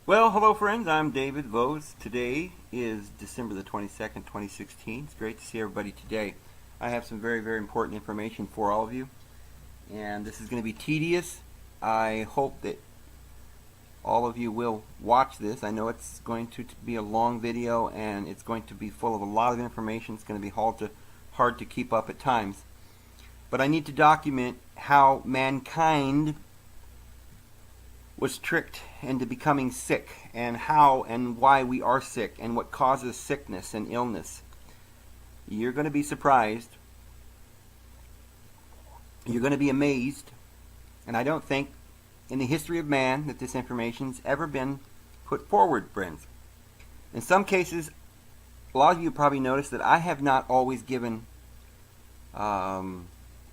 Well, hello friends, I'm David Vose. Today is December the 22nd, 2016. It's great to see everybody today. I have some very, very important information for all of you, and this is going to be tedious. I hope that all of you will watch this. I know it's going to be a long video, and it's going to be full of a lot of information. It's going to be hard to keep up at times. But I need to document how mankind was tricked into becoming sick, and how and why we are sick, and what causes sickness and illness. You're going to be surprised. You're going to be amazed. And I don't think in the history of man that this information's ever been put forward, friends. In some cases, a lot of you probably noticed that I have not always given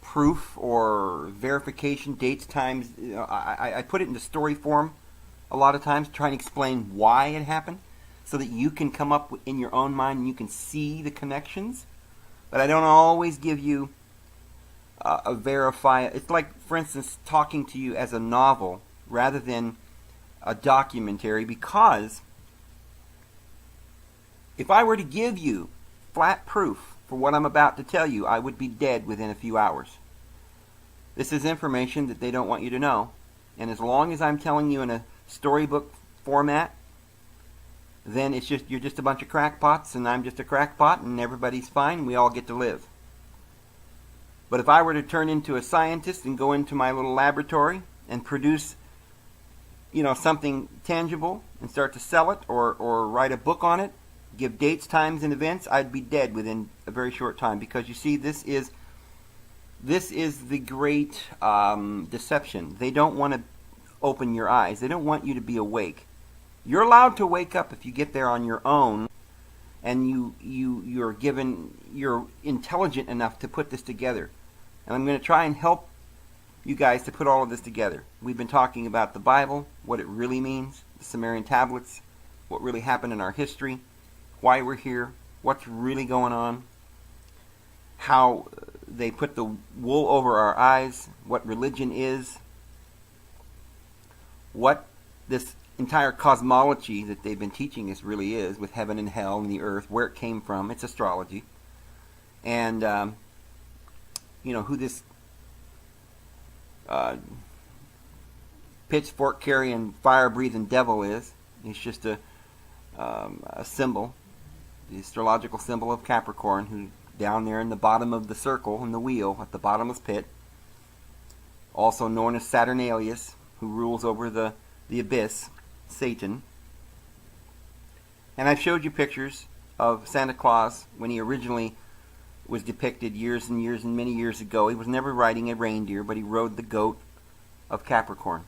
proof or verification, dates, times. I put it into story form a lot of times, trying to explain why it happened, so that you can come up in your own mind and you can see the connections. But I don't always give you a verify. It's like, for instance, talking to you as a novel rather than a documentary, because if I were to give you flat proof for what I'm about to tell you, I would be dead within a few hours. This is information that they don't want you to know. And as long as I'm telling you in a storybook format, then you're just a bunch of crackpots, and I'm just a crackpot, and everybody's fine, and we all get to live. But if I were to turn into a scientist and go into my little laboratory and produce, something tangible and start to sell it or write a book on it, give dates, times, and events, I'd be dead within a very short time. Because you see, this is the great deception. They don't want to open your eyes. They don't want you to be awake. You're allowed to wake up if you get there on your own, and you're intelligent enough to put this together. And I'm going to try and help you guys to put all of this together. We've been talking about the Bible, what it really means, the Sumerian tablets, what really happened in our history, why we're here, what's really going on, how they put the wool over our eyes, what religion is, what this entire cosmology that they've been teaching us really is, with heaven and hell and the earth, where it came from. It's astrology. And, who this pitchfork-carrying, fire-breathing devil is. He's just a symbol, the astrological symbol of Capricorn, who down there in the bottom of the circle, in the wheel, at the bottomless pit, also known as Saturnalius, who rules over the abyss, Satan. And I've showed you pictures of Santa Claus when he originally was depicted years and years and many years ago. He was never riding a reindeer, but he rode the goat of Capricorn.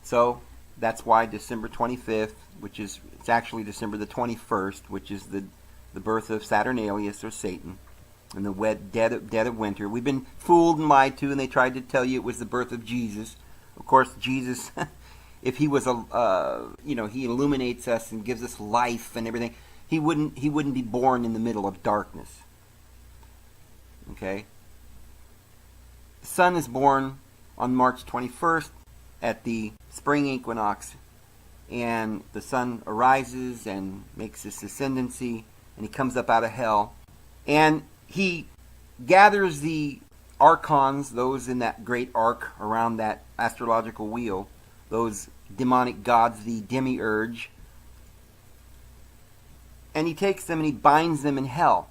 So that's why December 25th, it's actually December the 21st, which is the birth of Saturnalius, or Satan, in the dead of winter. We've been fooled and lied to, and they tried to tell you it was the birth of Jesus. Of course, Jesus, if he was he illuminates us and gives us life and everything, he wouldn't be born in the middle of darkness. Okay? The sun is born on March 21st at the spring equinox, and the sun arises and makes his ascendancy, and he comes up out of hell, and he gathers the archons, those in that great arc around that astrological wheel, those demonic gods, the demiurge, and he takes them and he binds them in hell.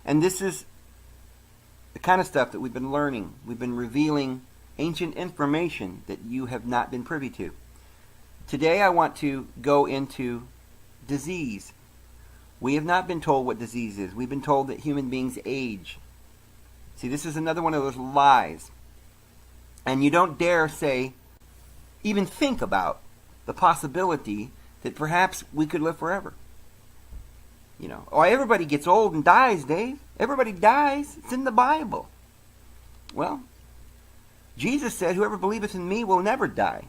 And this is the kind of stuff that we've been learning. We've been revealing ancient information that you have not been privy to. Today I want to go into disease. We have not been told what disease is. We've been told that human beings age. See, this is another one of those lies. And you don't dare even think about the possibility that perhaps we could live forever. Everybody gets old and dies, Dave. Everybody dies. It's in the Bible. Well, Jesus said, whoever believeth in me will never die.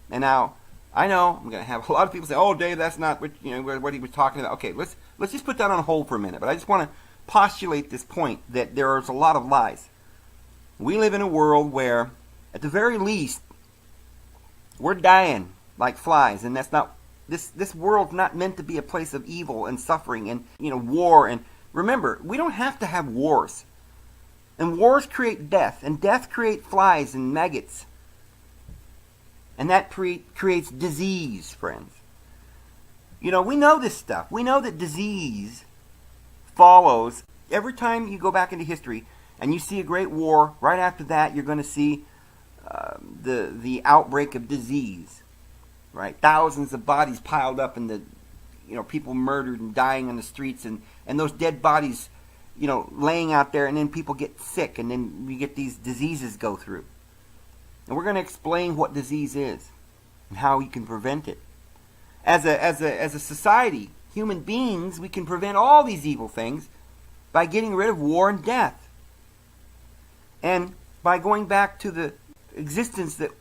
And now, I know I'm going to have a lot of people say, oh, Dave, that's not what he was talking about. Okay, let's just put that on hold for a minute. But I just want to postulate this point that there's a lot of lies. We live in a world where, at the very least, we're dying like flies, and that's not this world's not meant to be a place of evil and suffering and war. And remember, we don't have to have wars. And wars create death, and death creates flies and maggots. And that creates disease, friends. We know this stuff. We know that disease follows. Every time you go back into history and you see a great war, right after that you're going to see the outbreak of disease. Right? Thousands of bodies piled up and people murdered and dying on the streets, and those dead bodies laying out there, and then people get sick, and then we get these diseases go through. And we're going to explain what disease is and how you can prevent it. As a society, human beings, we can prevent all these evil things by getting rid of war and death. And by going back to the existence that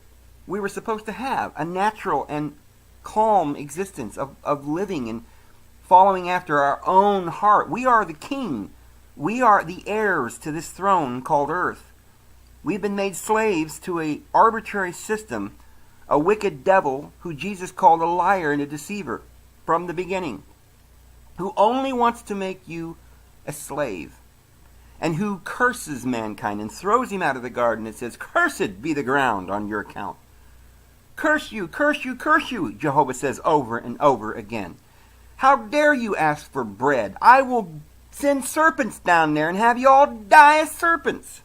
we were supposed to have, a natural and calm existence of living and following after our own heart. We are the king. We are the heirs to this throne called earth. We've been made slaves to an arbitrary system, a wicked devil who Jesus called a liar and a deceiver from the beginning, who only wants to make you a slave, and who curses mankind and throws him out of the garden and says, "Cursed be the ground on your account." Curse you, curse you, curse you, Jehovah says over and over again. How dare you ask for bread? I will send serpents down there and have you all die as serpents.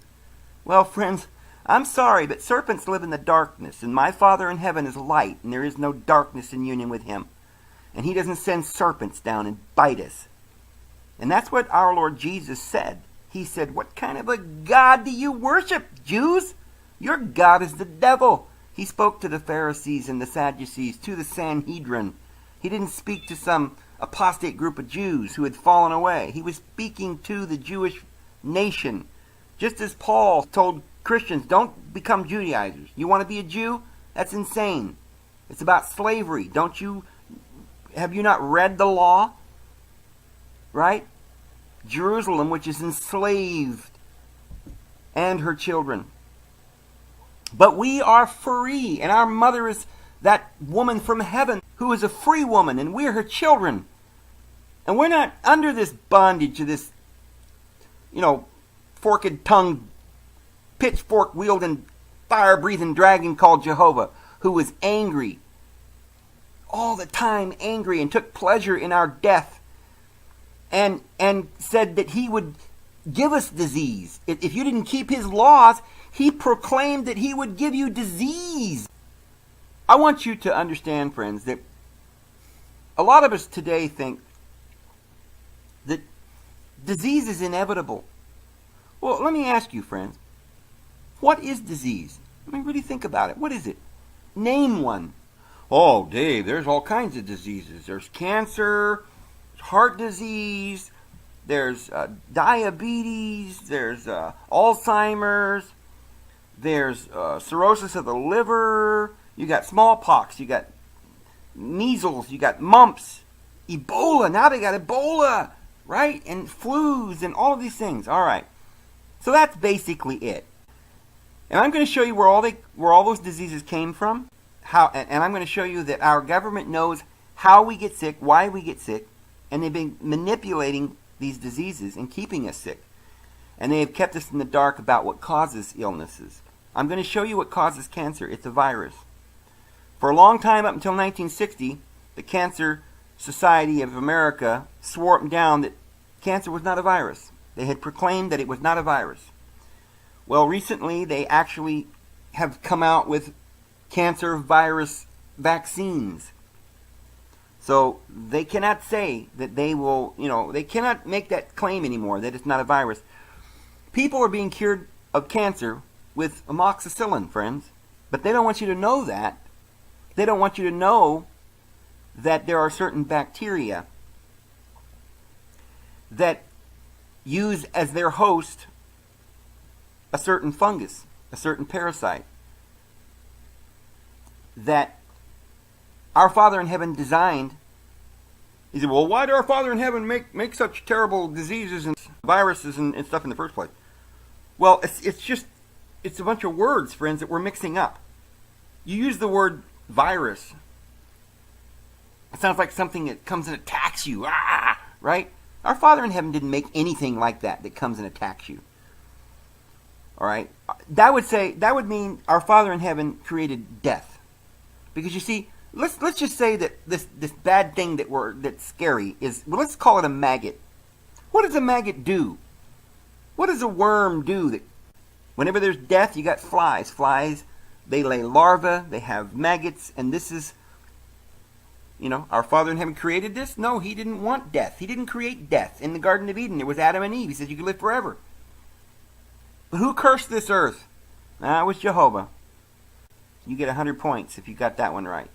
Well, friends, I'm sorry, but serpents live in the darkness, and my Father in heaven is light, and there is no darkness in union with him. And he doesn't send serpents down and bite us. And that's what our Lord Jesus said. He said, "What kind of a God do you worship, Jews? Your God is the devil." He spoke to the Pharisees and the Sadducees, to the Sanhedrin. He didn't speak to some apostate group of Jews who had fallen away. He was speaking to the Jewish nation. Just as Paul told Christians, don't become Judaizers. You want to be a Jew? That's insane. It's about slavery. Have you not read the law? Right? Jerusalem, which is enslaved, and her children. But we are free, and our mother is that woman from heaven who is a free woman, and we're her children. And we're not under this bondage of this, forked-tongued, pitchfork-wielding, fire-breathing dragon called Jehovah, who was angry, all the time angry, and took pleasure in our death, and said that he would give us disease. If you didn't keep his laws, he proclaimed that he would give you disease. I want you to understand, friends, that a lot of us today think that disease is inevitable. Well, let me ask you, friends, what is disease? I mean, really think about it. What is it? Name one. Oh, Dave, there's all kinds of diseases. There's cancer, heart disease, there's diabetes, there's Alzheimer's, there's cirrhosis of the liver, you got smallpox, you got measles, you got mumps, Ebola. Now they got Ebola, right? And flus and all of these things. All right. So that's basically it. And I'm going to show you where all those diseases came from. And I'm going to show you that our government knows how we get sick, why we get sick, and they've been manipulating these diseases and keeping us sick. And they have kept us in the dark about what causes illnesses. I'm going to show you what causes cancer. It's a virus. For a long time, up until 1960, the Cancer Society of America swore up and down that cancer was not a virus. They had proclaimed that it was not a virus. Well, recently, they actually have come out with cancer virus vaccines. So they cannot say that they will, they cannot make that claim anymore, that it's not a virus. People are being cured of cancer with amoxicillin, friends. But they don't want you to know that. They don't want you to know that there are certain bacteria that use as their host a certain fungus, a certain parasite, that our Father in heaven designed. He said, well, why did our Father in heaven make such terrible diseases and viruses and stuff in the first place? Well, it's a bunch of words, friends, that we're mixing up. You use the word virus, It sounds like something that comes and attacks you. Ah, right? Our Father in heaven didn't make anything like that comes and attacks you. All right? That would mean our Father in heaven created death. Because you see, let's just say that this bad thing that's scary is, well, let's call it a maggot. What does a maggot do? What does a worm do? That whenever there's death, you got flies. Flies, they lay larvae, they have maggots, and this is, our Father in heaven created this? No, he didn't want death. He didn't create death. In the Garden of Eden, it was Adam and Eve. He said you could live forever. But who cursed this earth? It was Jehovah. You get 100 points if you got that one right.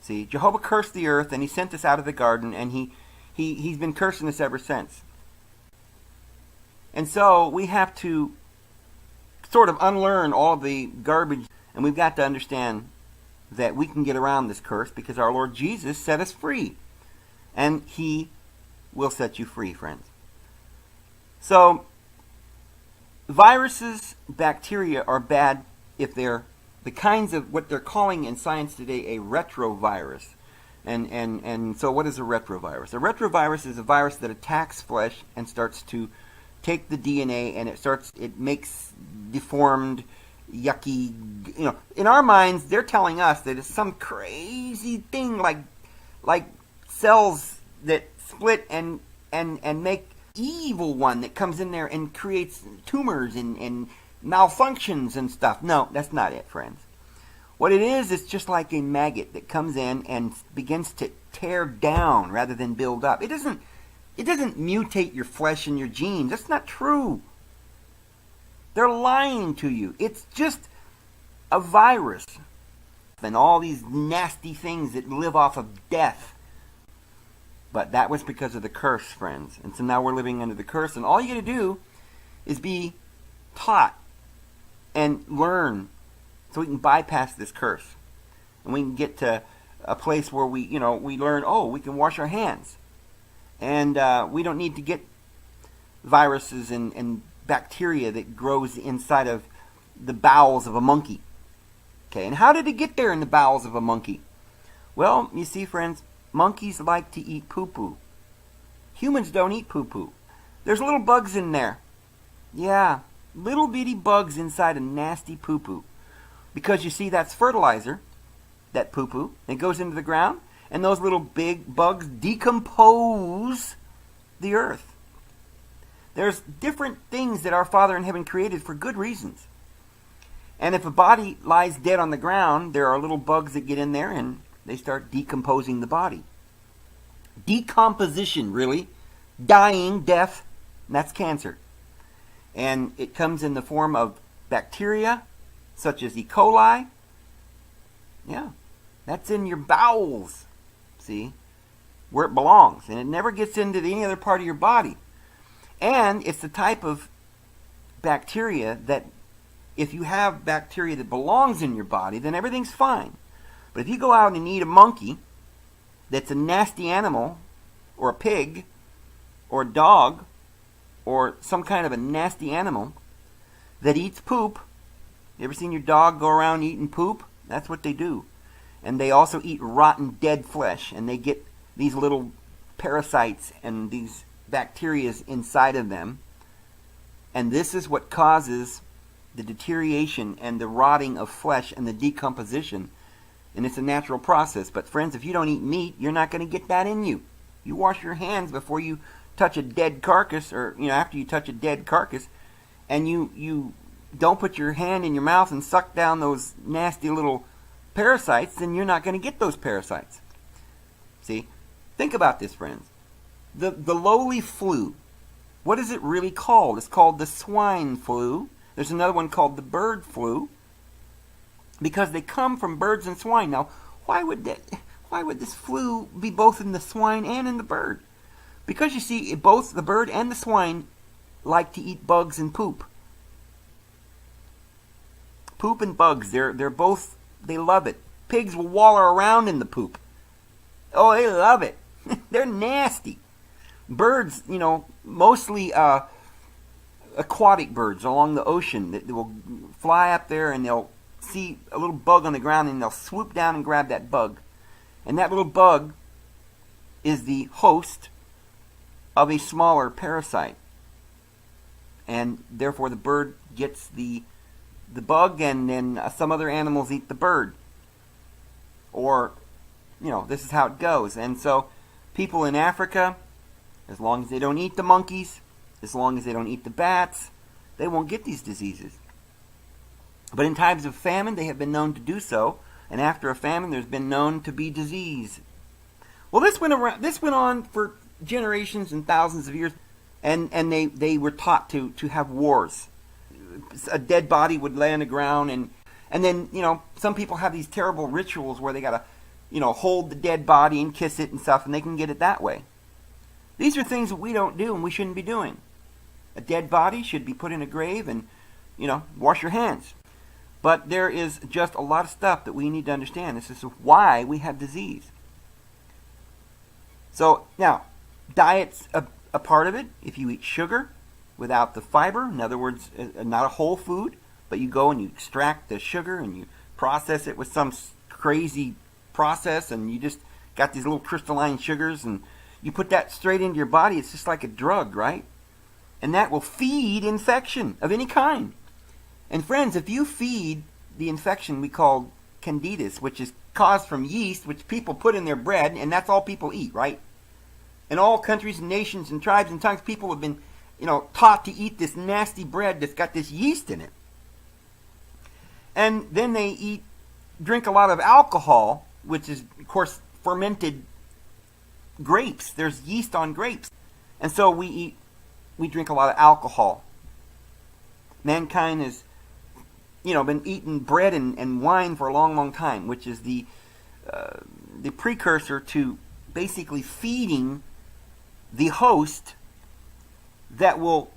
See, Jehovah cursed the earth, and he sent us out of the garden, and he's been cursing us ever since. And so we have to sort of unlearn all of the garbage, and we've got to understand that we can get around this curse because our Lord Jesus set us free. And he will set you free, friends. So, viruses, bacteria are bad if they're the kinds of what they're calling in science today a retrovirus. And so what is a retrovirus? A retrovirus is a virus that attacks flesh and starts to take the DNA, and it makes deformed, yucky, in our minds they're telling us that it's some crazy thing like cells that split and make evil one that comes in there and creates tumors and malfunctions and stuff. No, that's not it, friends. What it is, it's just like a maggot that comes in and begins to tear down rather than build up. It doesn't mutate your flesh and your genes. That's not true. They're lying to you. It's just a virus and all these nasty things that live off of death. But that was because of the curse, friends. And so now we're living under the curse, and all you got to do is be taught and learn so we can bypass this curse. And we can get to a place where we learn, we can wash our hands. And we don't need to get viruses and bacteria that grows inside of the bowels of a monkey. Okay, and how did it get there in the bowels of a monkey? Well, you see, friends, monkeys like to eat poo-poo. Humans don't eat poo-poo. There's little bugs in there. Yeah, little bitty bugs inside a nasty poo-poo. Because you see, that's fertilizer, that poo-poo. It goes into the ground, and those little big bugs decompose the earth. There's different things that our Father in heaven created for good reasons. And if a body lies dead on the ground, there are little bugs that get in there and they start decomposing the body. Decomposition, really. Dying, death, that's cancer. And it comes in the form of bacteria, such as E. coli. Yeah, that's in your bowels, see, where it belongs. And it never gets into any other part of your body. And it's the type of bacteria that if you have bacteria that belongs in your body, then everything's fine. But if you go out and eat a monkey that's a nasty animal, or a pig, or a dog, or some kind of a nasty animal that eats poop, you ever seen your dog go around eating poop? That's what they do. And they also eat rotten dead flesh, and they get these little parasites and these bacteria inside of them. And this is what causes the deterioration and the rotting of flesh and the decomposition. And it's a natural process. But friends, if you don't eat meat, you're not going to get that in you. You wash your hands before you touch a dead carcass, or after you touch a dead carcass, and you don't put your hand in your mouth and suck down those nasty little parasites, then you're not going to get those parasites. See? Think about this, friends. The lowly flu, what is it really called? It's called the swine flu. There's another one called the bird flu, because they come from birds and swine. Now, why would this flu be both in the swine and in the bird? Because you see, both the bird and the swine like to eat bugs and poop. Poop and bugs, they love it. Pigs will waller around in the poop. Oh, they love it. They're nasty. Birds, mostly aquatic birds along the ocean, that will fly up there and they'll see a little bug on the ground and they'll swoop down and grab that bug. And that little bug is the host of a smaller parasite. And therefore the bird gets the bug, and then some other animals eat the bird. Or, this is how it goes. And so people in Africa, as long as they don't eat the monkeys, as long as they don't eat the bats, they won't get these diseases. But in times of famine, they have been known to do so. And after a famine, there's been known to be disease. Well, this went on for generations and thousands of years. And they were taught to have wars. A dead body would lay on the ground, and then, some people have these terrible rituals where they got to, hold the dead body and kiss it and stuff, and they can get it that way. These are things that we don't do and we shouldn't be doing. A dead body should be put in a grave and, wash your hands. But there is just a lot of stuff that we need to understand. This is why we have disease. So, now, diet's a part of it. If you eat sugar without the fiber, in other words, not a whole food, but you go and you extract the sugar and you process it with some crazy process, and you just got these little crystalline sugars, and you put that straight into your body. It's just like a drug, right? And that will feed infection of any kind. And friends, if you feed the infection we call candidus, which is caused from yeast, which people put in their bread, and that's all people eat, right? In all countries and nations and tribes and tongues, people have been, taught to eat this nasty bread that's got this yeast in it. And then they drink a lot of alcohol, which is, of course, fermented grapes. There's yeast on grapes. And so we drink a lot of alcohol. Mankind has, been eating bread and wine for a long, long time, which is the precursor to basically feeding the host that will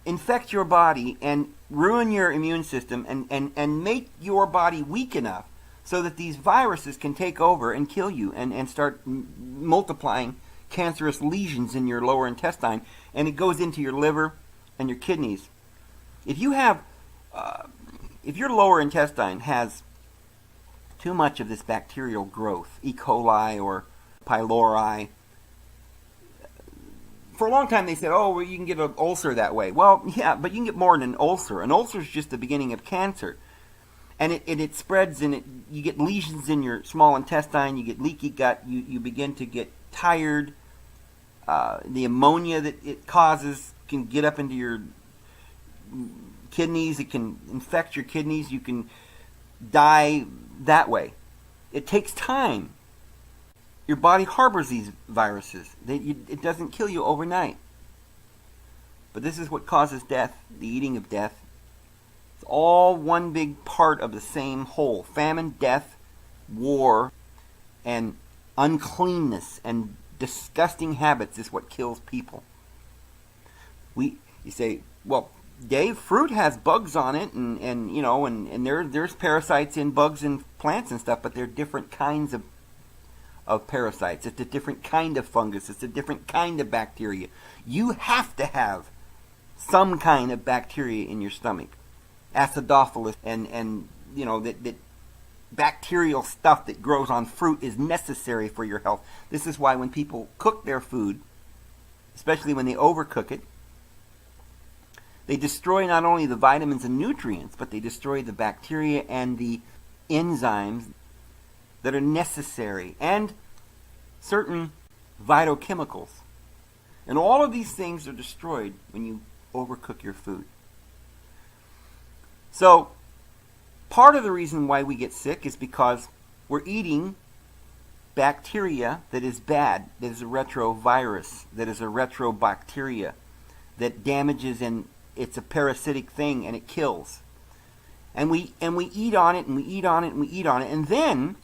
infect your body and ruin your immune system and make your body weak enough so that these viruses can take over and kill you and start multiplying cancerous lesions in your lower intestine, and it goes into your liver and your kidneys. If you have, if your lower intestine has too much of this bacterial growth, E. coli or pylori, for a long time they said, well, you can get an ulcer that way. Well, yeah, but you can get more than an ulcer. An ulcer is just the beginning of cancer. And it spreads, and you get lesions in your small intestine, you get leaky gut, you begin to get tired. The ammonia that it causes can get up into your kidneys. It can infect your kidneys. You can die that way. It takes time. Your body harbors these viruses. It doesn't kill you overnight. But this is what causes death, the eating of death. It's all one big part of the same whole. Famine, death, war, and uncleanness and disgusting habits is what kills people. You say, well, Dave, fruit has bugs on it, and there's parasites in bugs and plants and stuff, but they're different kinds of parasites. It's a different kind of fungus. It's a different kind of bacteria. You have to have some kind of bacteria in your stomach. Acidophilus and that bacterial stuff that grows on fruit is necessary for your health. This is why when people cook their food, especially when they overcook it, they destroy not only the vitamins and nutrients, but they destroy the bacteria and the enzymes that are necessary, and certain phytochemicals. And all of these things are destroyed when you overcook your food. So, part of the reason why we get sick is because we're eating bacteria that is bad, that is a retrovirus, that is a retrobacteria, that damages, and it's a parasitic thing, and it kills. And we eat on it, and we eat on it, and we eat on it, and then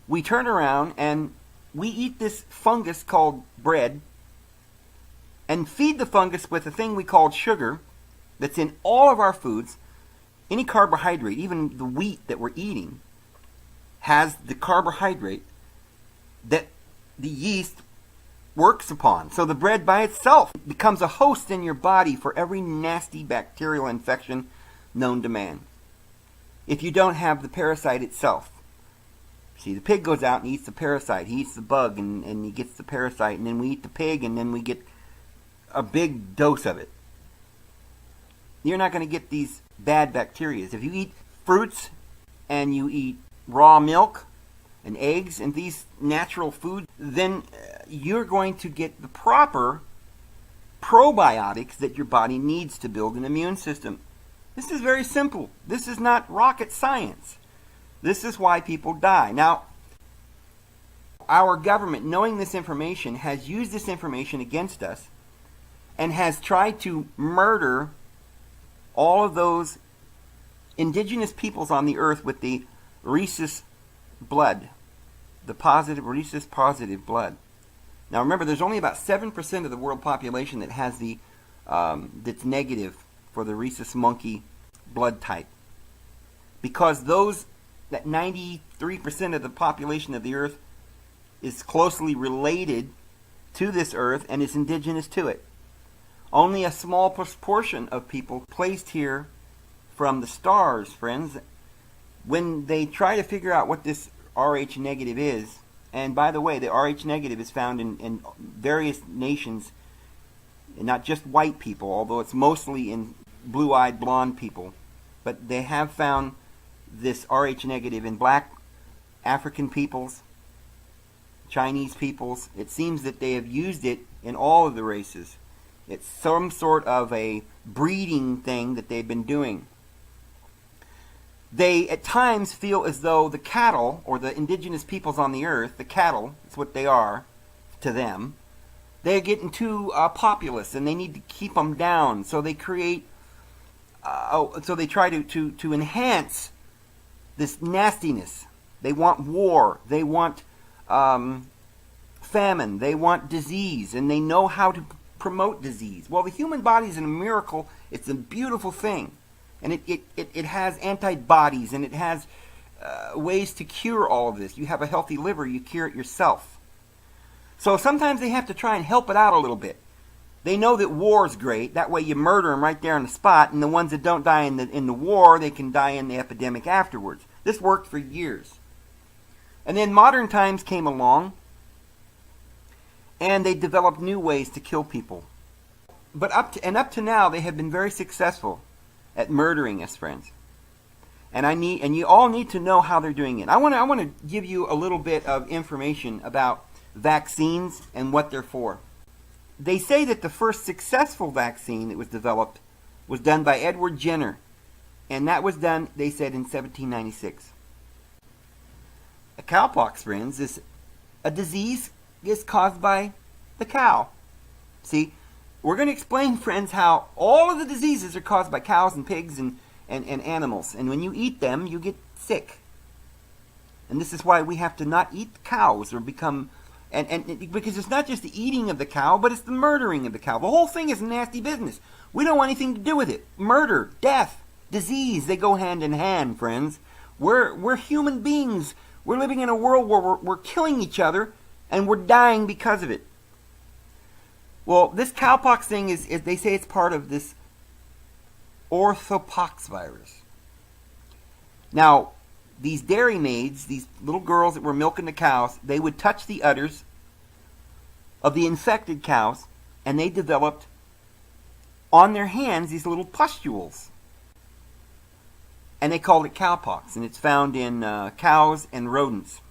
we turn around and we eat this fungus called bread and feed the fungus with a thing we call sugar that's in all of our foods. Any carbohydrate, even the wheat that we're eating, has the carbohydrate that the yeast works upon. So the bread by itself becomes a host in your body for every nasty bacterial infection known to man, if you don't have the parasite itself. See, the pig goes out and eats the parasite. He eats the bug and he gets the parasite, and then we eat the pig and then we get a big dose of it. You're not going to get these bad bacteria. If you eat fruits and you eat raw milk and eggs and these natural foods, then you're going to get the proper probiotics that your body needs to build an immune system. This is very simple. This is not rocket science. This is why people die. Now, our government, knowing this information, has used this information against us and has tried to murder all of those indigenous peoples on the earth with the rhesus blood, the positive rhesus positive blood. Now remember, there's only about 7% of the world population that has the that's negative for the rhesus monkey blood type, because that 93% of the population of the earth is closely related to this earth and is indigenous to it. Only a small portion of people placed here from the stars, friends, when they try to figure out what this Rh negative is. And by the way, the Rh negative is found in various nations, and not just white people, although it's mostly in blue-eyed blonde people. But they have found this Rh negative in black African peoples, Chinese peoples. It seems that they have used it in all of the races. It's some sort of a breeding thing that they've been doing. They at times feel as though the cattle, or the indigenous peoples on the earth, the cattle, that's what they are to them, they're getting too populous and they need to keep them down. So they create, so they try to enhance this nastiness. They want war, they want famine, they want disease, and they know how to promote disease. Well, the human body is a miracle. It's a beautiful thing. And it has antibodies, and it has ways to cure all of this. You have a healthy liver, you cure it yourself. So sometimes they have to try and help it out a little bit. They know that war is great. That way you murder them right there on the spot, and the ones that don't die in the war, they can die in the epidemic afterwards. This worked for years. And then modern times came along, and they developed new ways to kill people. But up to now, they have been very successful at murdering us, friends. And you all need to know how they're doing it. I want to give you a little bit of information about vaccines and what they're for. They say that the first successful vaccine that was developed was done by Edward Jenner, and that was done, they said, in 1796. A cowpox, friends, is a disease is caused by the cow. See, we're going to explain, friends, how all of the diseases are caused by cows and pigs and animals. And when you eat them, you get sick. And this is why we have to not eat cows or become... And because it's not just the eating of the cow, but it's the murdering of the cow. The whole thing is nasty business. We don't want anything to do with it. Murder, death, disease, they go hand in hand, friends. We're human beings. We're living in a world where we're killing each other, and we're dying because of it. Well, this cowpox thing is they say it's part of this orthopox virus. Now, these dairy maids, these little girls that were milking the cows, they would touch the udders of the infected cows, and they developed on their hands these little pustules. And they called it cowpox, and it's found in cows and rodents.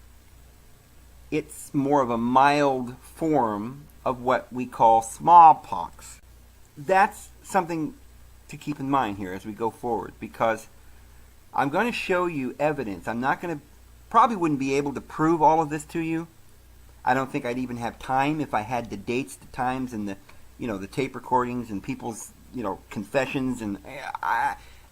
It's more of a mild form of what we call smallpox. That's something to keep in mind here as we go forward, because I'm going to show you evidence. I'm not going to, probably wouldn't be able to prove all of this to you. I don't think I'd even have time if I had the dates, the times, and the tape recordings and people's, confessions. And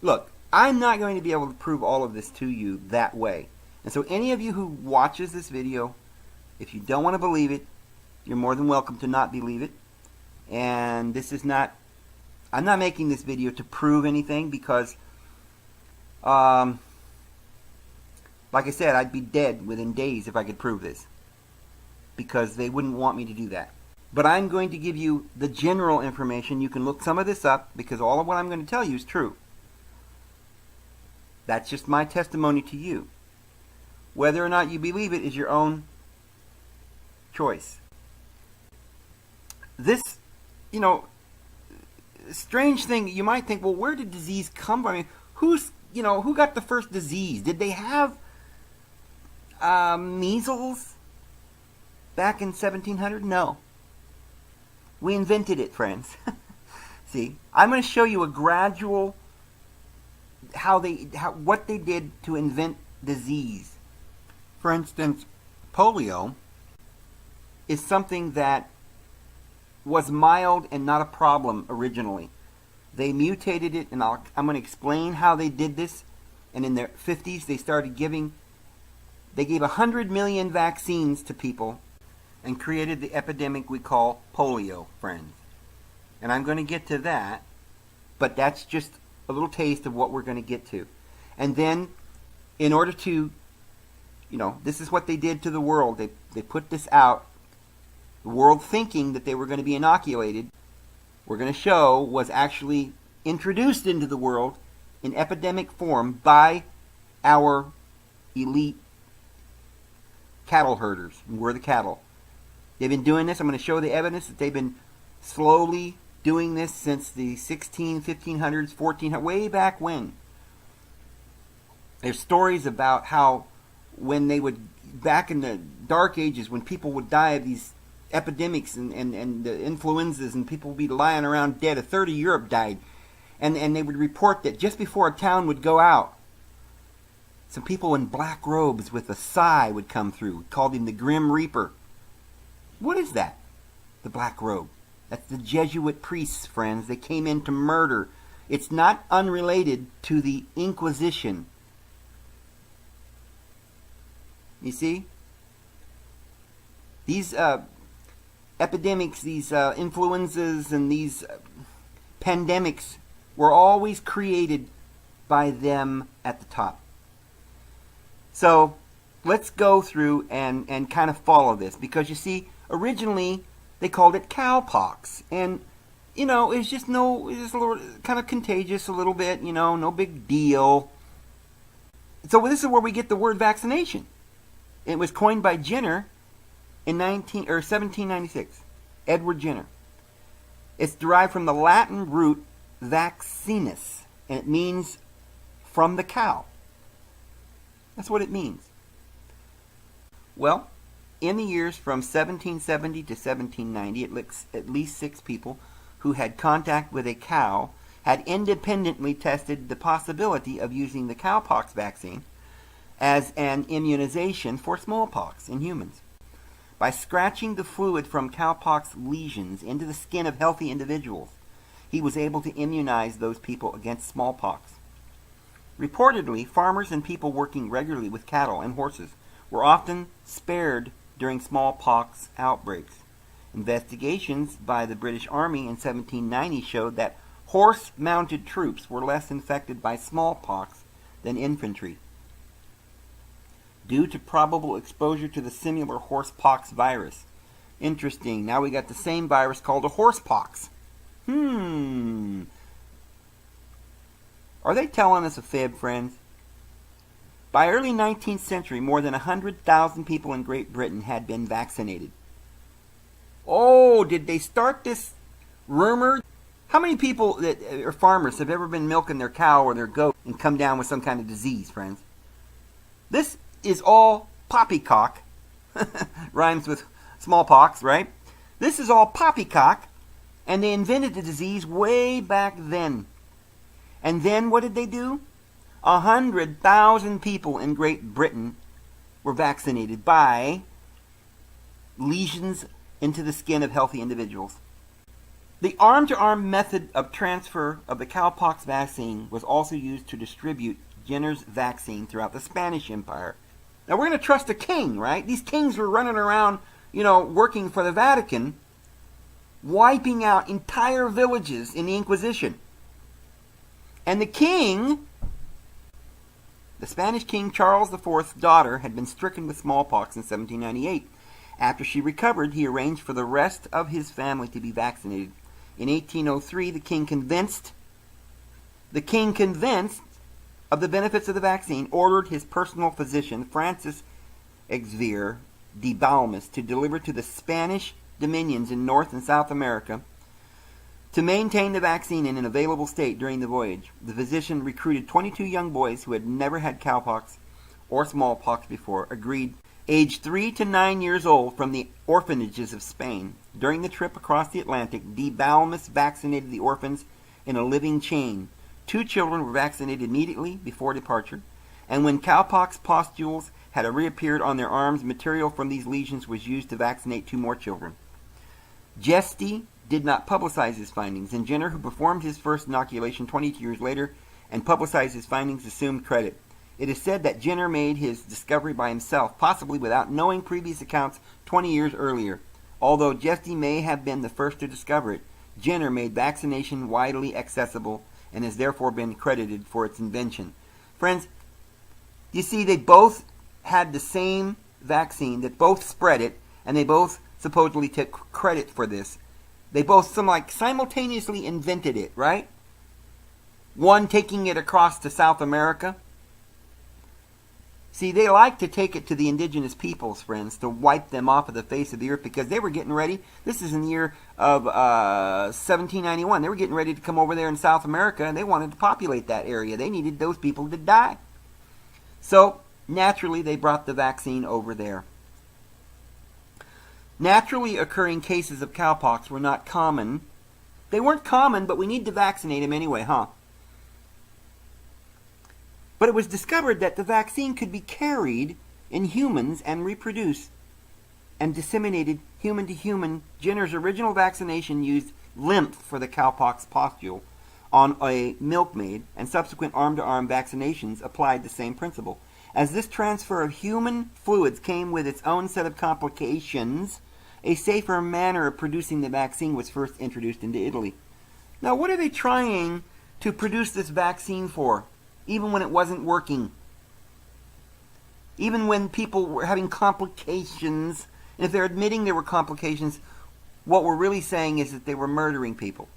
look, I'm not going to be able to prove all of this to you that way. And so any of you who watches this video, if you don't want to believe it, you're more than welcome to not believe it. And this is not, I'm not making this video to prove anything, because like I said, I'd be dead within days if I could prove this, because they wouldn't want me to do that. But I'm going to give you the general information. You can look some of this up, because all of what I'm going to tell you is true. That's just my testimony to you. Whether or not you believe it is your own choice. This, you know, strange thing, you might think, well, where did disease come from? I mean, who got the first disease? Did they have measles back in 1700? No. We invented it, friends. See, I'm going to show you a gradual what they did to invent disease. For instance, polio is something that was mild and not a problem originally. They mutated it, and I'm going to explain how they did this. And in their 50s, they gave 100 million vaccines to people and created the epidemic we call polio, friends. And I'm going to get to that, but that's just a little taste of what we're going to get to. And then, in order to, this is what they did to the world. They put this out. The world thinking that they were going to be inoculated, we're going to show, was actually introduced into the world in epidemic form by our elite cattle herders. And we're the cattle. They've been doing this. I'm going to show the evidence that they've been slowly doing this since the 1500s, 1400s, way back when. There's stories about how when they would, back in the dark ages, when people would die of these epidemics and the influenzas, and people would be lying around dead. A third of Europe died. And they would report that just before a town would go out, some people in black robes with a sigh would come through. We called him the Grim Reaper. What is that? The black robe. That's the Jesuit priests, friends. They came in to murder. It's not unrelated to the Inquisition. You see? These epidemics, these influenzas, and these pandemics were always created by them at the top. So let's go through and kind of follow this, because you see, originally they called it cowpox, and it's just a little kind of contagious a little bit, no big deal. So this is where we get the word vaccination. It was coined by Jenner in 1796, Edward Jenner. It's derived from the Latin root vaccinus, and it means from the cow. That's what it means. Well, in the years from 1770 to 1790, at least 6 people who had contact with a cow had independently tested the possibility of using the cowpox vaccine as an immunization for smallpox in humans. By scratching the fluid from cowpox lesions into the skin of healthy individuals, he was able to immunize those people against smallpox. Reportedly, farmers and people working regularly with cattle and horses were often spared during smallpox outbreaks. Investigations by the British Army in 1790 showed that horse-mounted troops were less infected by smallpox than infantry, due to probable exposure to the similar horsepox virus. Interesting. Now we got the same virus called a horsepox. Are they telling us a fib, friends? By early 19th century, more than 100,000 people in Great Britain had been vaccinated. Oh, did they start this rumor? How many people that are farmers have ever been milking their cow or their goat and come down with some kind of disease, friends? This is all poppycock. Rhymes with smallpox, right? This is all poppycock, and they invented the disease way back then. And then what did they do? 100,000 people in Great Britain were vaccinated by lesions into the skin of healthy individuals. The arm-to-arm method of transfer of the cowpox vaccine was also used to distribute Jenner's vaccine throughout the Spanish Empire. Now we're going to trust a king, right? These kings were running around, working for the Vatican, wiping out entire villages in the Inquisition. And the king, the Spanish King Charles IV's daughter, had been stricken with smallpox in 1798. After she recovered, he arranged for the rest of his family to be vaccinated. In 1803, the king convinced of the benefits of the vaccine, ordered his personal physician, Francis Xavier de Balmas, to deliver to the Spanish dominions in North and South America to maintain the vaccine in an available state during the voyage. The physician recruited 22 young boys who had never had cowpox or smallpox before, aged 3 to 9 years old, from the orphanages of Spain. During the trip across the Atlantic, de Balmas vaccinated the orphans in a living chain. 2 children were vaccinated immediately before departure, and when cowpox pustules had reappeared on their arms, material from these lesions was used to vaccinate 2 more children. Gesti did not publicize his findings, and Jenner, who performed his first inoculation 22 years later and publicized his findings, assumed credit. It is said that Jenner made his discovery by himself, possibly without knowing previous accounts 20 years earlier. Although Gesti may have been the first to discover it, Jenner made vaccination widely accessible and has therefore been credited for its invention. Friends, you see, they both had the same vaccine, that both spread it, and they both supposedly took credit for this. They both simultaneously invented it, right? One taking it across to South America. See, they like to take it to the indigenous peoples, friends, to wipe them off of the face of the earth, because they were getting ready. This is in the year of 1791. They were getting ready to come over there in South America, and they wanted to populate that area. They needed those people to die. So, naturally, they brought the vaccine over there. Naturally occurring cases of cowpox were not common. They weren't common, but we need to vaccinate them anyway, huh? But it was discovered that the vaccine could be carried in humans and reproduce and disseminated human to human. Jenner's original vaccination used lymph for the cowpox pustule on a milkmaid, and subsequent arm-to-arm vaccinations applied the same principle. As this transfer of human fluids came with its own set of complications, a safer manner of producing the vaccine was first introduced into Italy. Now, what are they trying to produce this vaccine for, even when it wasn't working? Even when people were having complications, and if they're admitting there were complications, what we're really saying is that they were murdering people.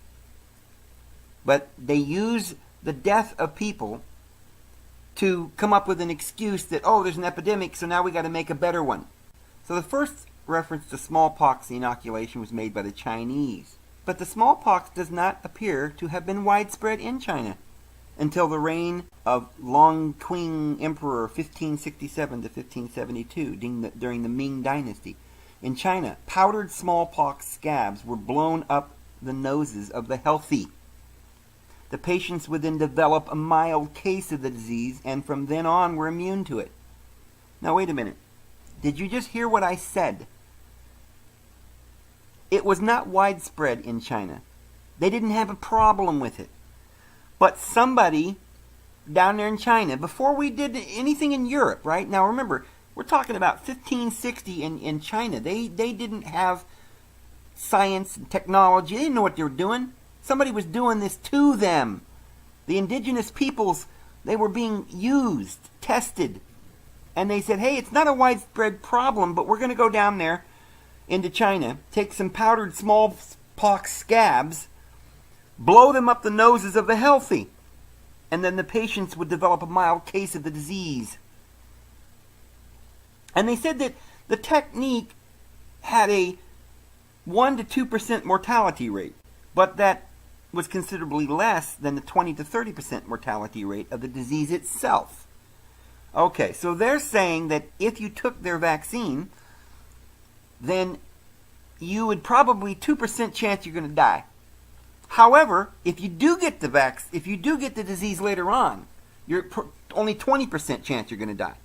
But they use the death of people to come up with an excuse that, oh, there's an epidemic, so now we got to make a better one. So the first reference to smallpox inoculation was made by the Chinese. But the smallpox does not appear to have been widespread in China until the reign of Long Qing Emperor 1567 to 1572 during the Ming Dynasty. In China, powdered smallpox scabs were blown up the noses of the healthy. The patients would then develop a mild case of the disease, and from then on were immune to it. Now wait a minute. Did you just hear what I said? It was not widespread in China. They didn't have a problem with it. But somebody down there in China, before we did anything in Europe, right? Now remember, we're talking about 1560 in China. They didn't have science and technology. They didn't know what they were doing. Somebody was doing this to them. The indigenous peoples, they were being used, tested. And they said, hey, it's not a widespread problem, but we're going to go down there into China, take some powdered smallpox scabs, blow them up the noses of the healthy, and then the patients would develop a mild case of the disease. And they said that the technique had a 1 to 2% mortality rate, but that was considerably less than the 20 to 30% mortality rate of the disease itself. Okay, so they're saying that if you took their vaccine, then you would probably 2% chance you're going to die. However, if you do get the disease later on, you're only 20% chance you're going to die.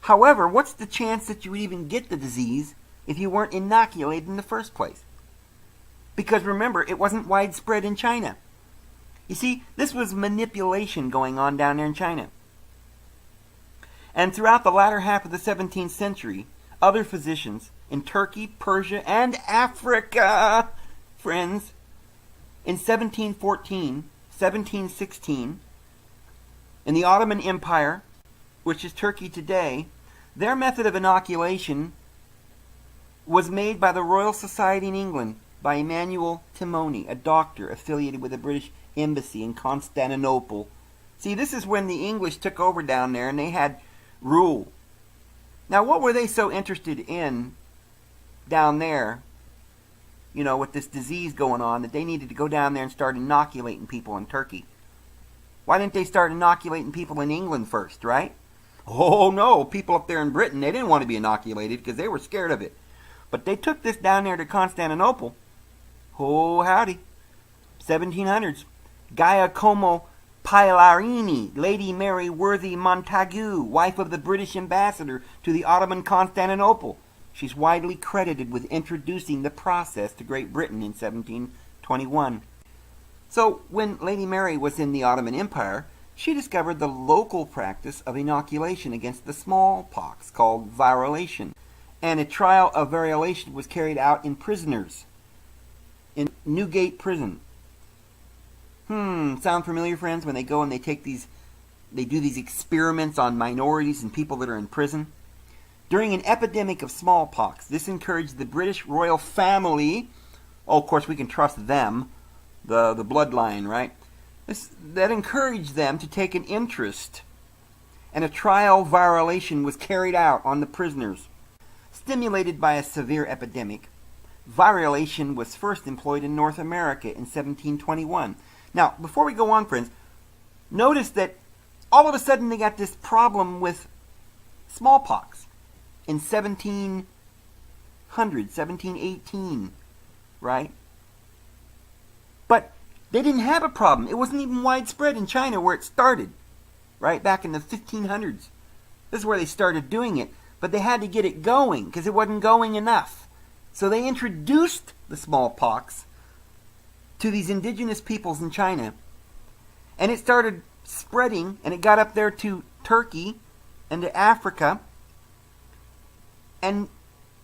However, what's the chance that you would even get the disease if you weren't inoculated in the first place? Because remember, it wasn't widespread in China. You see, this was manipulation going on down there in China. And throughout the latter half of the 17th century, other physicians in Turkey, Persia, and Africa, friends, in 1714, 1716, in the Ottoman Empire, which is Turkey today, their method of inoculation was made by the Royal Society in England by Emmanuel Timony, a doctor affiliated with the British Embassy in Constantinople, See, this is when the English took over down there and they had rule. Now, what were they so interested in down there, with this disease going on, that they needed to go down there and start inoculating people in Turkey? Why didn't they start inoculating people in England first, right? Oh, no, people up there in Britain, they didn't want to be inoculated because they were scared of it. But they took this down there to Constantinople. Oh, howdy. 1700s. Giacomo Pilarini, Lady Mary Worthy Montagu, wife of the British ambassador to the Ottoman Constantinople. She's widely credited with introducing the process to Great Britain in 1721. So, when Lady Mary was in the Ottoman Empire, she discovered the local practice of inoculation against the smallpox called variolation. And a trial of variolation was carried out in prisoners in Newgate Prison. Sound familiar, friends, when they go and they do these experiments on minorities and people that are in prison? During an epidemic of smallpox, this encouraged the British royal family, of course we can trust them, the bloodline, right? That encouraged them to take an interest, and a trial variolation was carried out on the prisoners. Stimulated by a severe epidemic, variolation was first employed in North America in 1721. Now, before we go on, friends, notice that all of a sudden they got this problem with smallpox in 1700, 1718, right? But they didn't have a problem. It wasn't even widespread in China where it started, right? Back in the 1500s. This is where they started doing it. But they had to get it going because it wasn't going enough. So they introduced the smallpox to these indigenous peoples in China. And it started spreading, and it got up there to Turkey and to Africa. And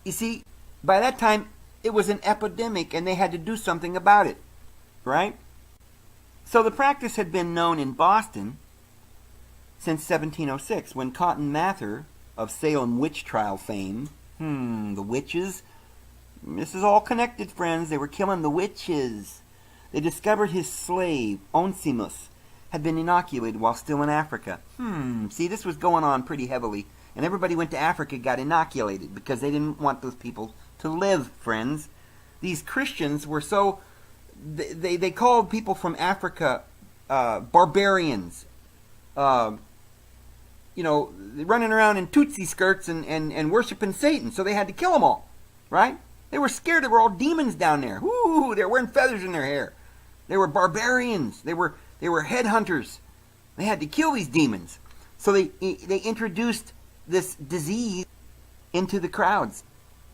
you see, by that time, it was an epidemic, and they had to do something about it, right? So the practice had been known in Boston since 1706, when Cotton Mather, of Salem witch trial fame, the witches, this is all connected, friends. They were killing the witches. They discovered his slave, Onesimus, had been inoculated while still in Africa. See, this was going on pretty heavily. And everybody went to Africa, got inoculated, because they didn't want those people to live, friends. These Christians were so... They called people from Africa barbarians. Running around in Tootsie skirts and worshiping Satan. So they had to kill them all, right? They were scared. They were all demons down there. Ooh, they were wearing feathers in their hair. They were barbarians. They were headhunters. They had to kill these demons. So they introduced this disease into the crowds.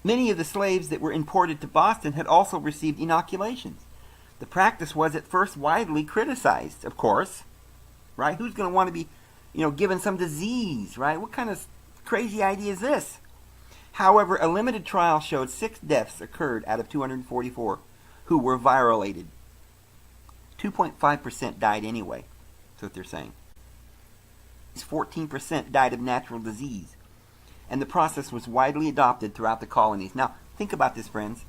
Many of the slaves that were imported to Boston had also received inoculations. The practice was at first widely criticized, of course, right? Who's going to want to be, given some disease, right? What kind of crazy idea is this? However, a limited trial showed 6 deaths occurred out of 244 who were virolated. 2.5% died anyway. That's what they're saying. 14% died of natural disease. And the process was widely adopted throughout the colonies. Now, think about this, friends.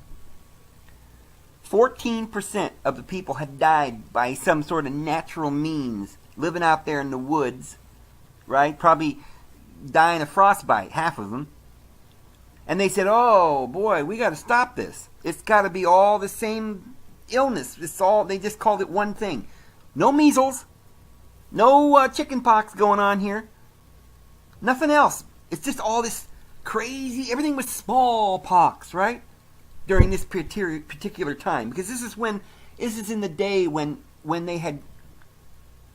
14% of the people had died by some sort of natural means, living out there in the woods, right? Probably dying of frostbite, half of them. And they said, oh boy, we got to stop this. It's got to be all the same illness. They just called it one thing. No measles, no chicken pox going on here. Nothing else. It's just all this crazy, everything was smallpox, right? During this particular time. Because this is in the day when they had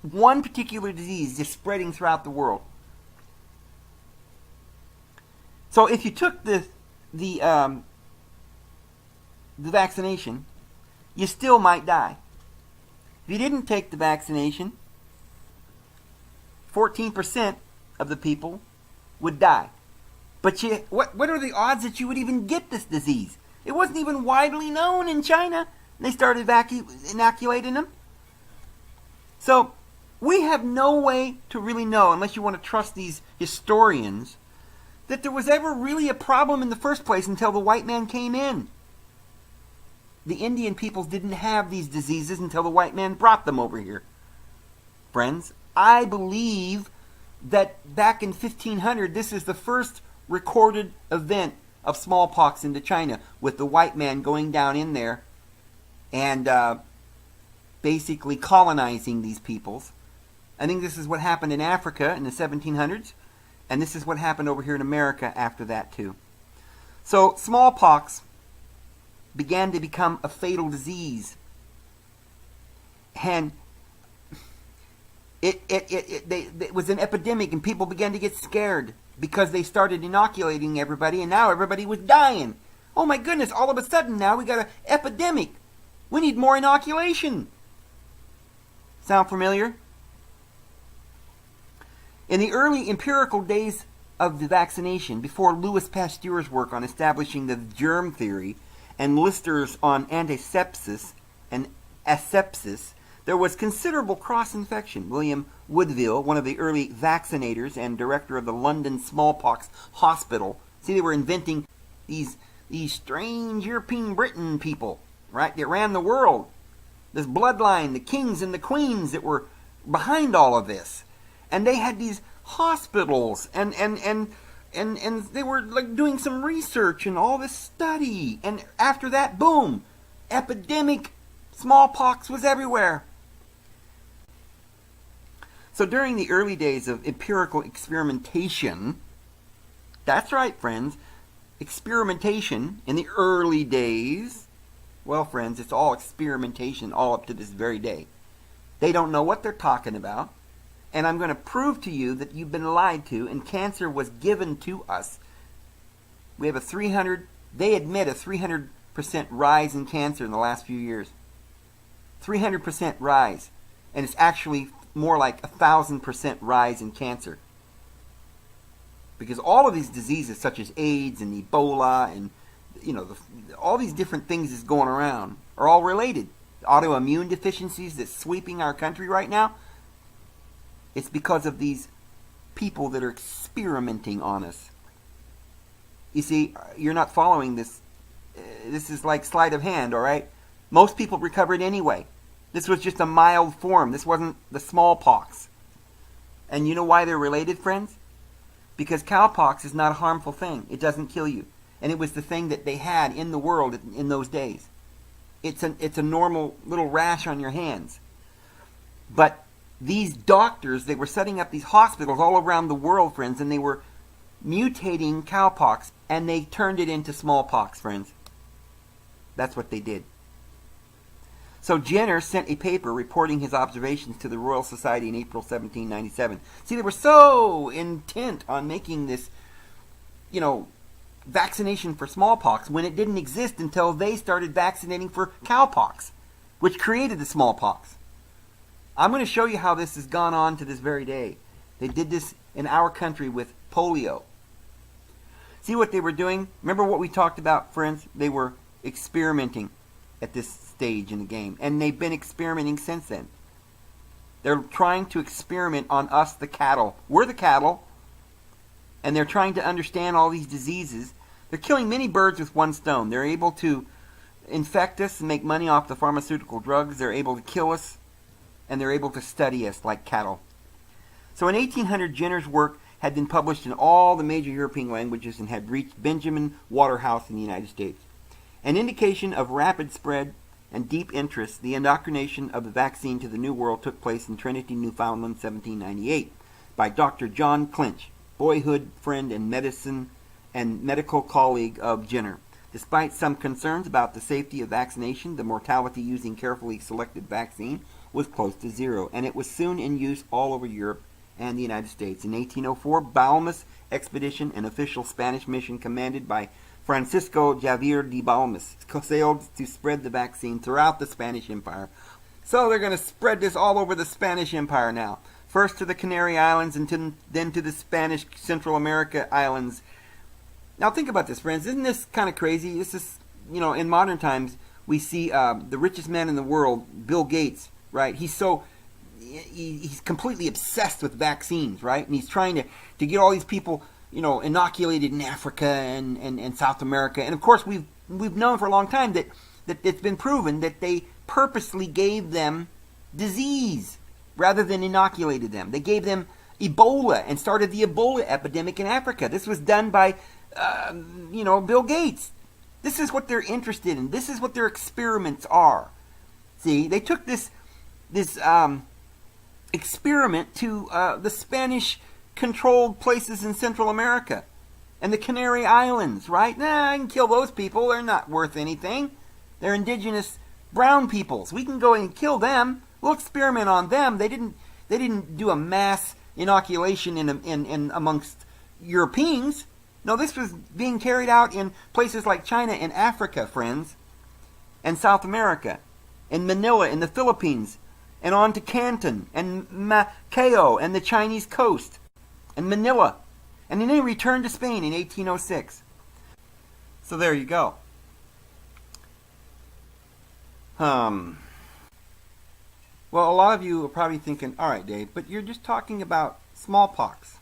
one particular disease just spreading throughout the world. So if you took the vaccination, you still might die. If you didn't take the vaccination, 14% of the people would die. But what are the odds that you would even get this disease? It wasn't even widely known in China. They started inoculating them. So we have no way to really know, unless you want to trust these historians, that there was ever really a problem in the first place until the white man came in. The Indian peoples didn't have these diseases until the white man brought them over here. Friends, I believe that back in 1500, this is the first recorded event of smallpox into China, with the white man going down in there and basically colonizing these peoples. I think this is what happened in Africa in the 1700s, and this is what happened over here in America after that too. So smallpox began to become a fatal disease, and it was an epidemic, and people began to get scared because they started inoculating everybody, and now everybody was dying. Oh my goodness, all of a sudden now we got an epidemic. We need more inoculation. Sound familiar? In the early empirical days of the vaccination, before Louis Pasteur's work on establishing the germ theory and Lister's on antisepsis and asepsis, there was considerable cross-infection. William Woodville, one of the early vaccinators and director of the London Smallpox Hospital, see, they were inventing these strange European Britain people, right, that ran the world. This bloodline, the kings and the queens that were behind all of this. And they had these hospitals, and they were like doing some research and all this study. And after that, boom, epidemic smallpox was everywhere. So during the early days of empirical experimentation, that's right, friends, experimentation in the early days, well, friends, it's all experimentation all up to this very day. They don't know what they're talking about, and I'm going to prove to you that you've been lied to, and cancer was given to us. We have they admit a 300% rise in cancer in the last few years. 300% rise, and it's actually more like 1,000% rise in cancer. Because all of these diseases such as AIDS and Ebola and all these different things that's going around are all related. Autoimmune deficiencies that's sweeping our country right now, it's because of these people that are experimenting on us. You see, you're not following this. This is like sleight of hand, all right? Most people recovered anyway. This was just a mild form. This wasn't the smallpox. And you know why they're related, friends? Because cowpox is not a harmful thing. It doesn't kill you. And it was the thing that they had in the world in those days. It's a normal little rash on your hands. But these doctors, they were setting up these hospitals all around the world, friends, and they were mutating cowpox, and they turned it into smallpox, friends. That's what they did. So Jenner sent a paper reporting his observations to the Royal Society in April 1797. See, they were so intent on making this, vaccination for smallpox when it didn't exist until they started vaccinating for cowpox, which created the smallpox. I'm going to show you how this has gone on to this very day. They did this in our country with polio. See what they were doing? Remember what we talked about, friends? They were experimenting at this stage in the game, and they've been experimenting since then. They're trying to experiment on us, the cattle. We're the cattle, and they're trying to understand all these diseases. They're killing many birds with one stone. They're able to infect us and make money off the pharmaceutical drugs. They're able to kill us, and they're able to study us like cattle. So in 1800, Jenner's work had been published in all the major European languages and had reached Benjamin Waterhouse in the United States. An indication of rapid spread and deep interest, the indoctrination of the vaccine to the New World took place in Trinity, Newfoundland, 1798, by Dr. John Clinch, boyhood friend and medical colleague of Jenner. Despite some concerns about the safety of vaccination, the mortality using carefully selected vaccine was close to zero, and it was soon in use all over Europe and the United States. In 1804, Balmes expedition, an official Spanish mission commanded by Francisco Javier de Balmes, sailed to spread the vaccine throughout the Spanish Empire. So they're going to spread this all over the Spanish Empire now. First to the Canary Islands and then to the Spanish Central America islands. Now think about this, friends. Isn't this kind of crazy? This is, in modern times, we see the richest man in the world, Bill Gates, right? He's completely obsessed with vaccines, right? And he's trying to get all these people, inoculated in Africa and South America. And of course, we've known for a long time that it's been proven that they purposely gave them disease. rather than inoculated them. They gave them Ebola and started the Ebola epidemic in Africa. This was done by, Bill Gates. This is what they're interested in. This is what their experiments are. See, they took this experiment to the Spanish-controlled places in Central America and the Canary Islands, right? Nah, I can kill those people. They're not worth anything. They're indigenous brown peoples. We can go and kill them. We'll experiment on them. They didn't do a mass inoculation in amongst Europeans. No, this was being carried out in places like China and Africa, friends, and South America, and Manila in the Philippines, and on to Canton, and Macao, and the Chinese coast, and Manila. And then they returned to Spain in 1806. So there you go. Well, a lot of you are probably thinking, all right, Dave, but you're just talking about smallpox.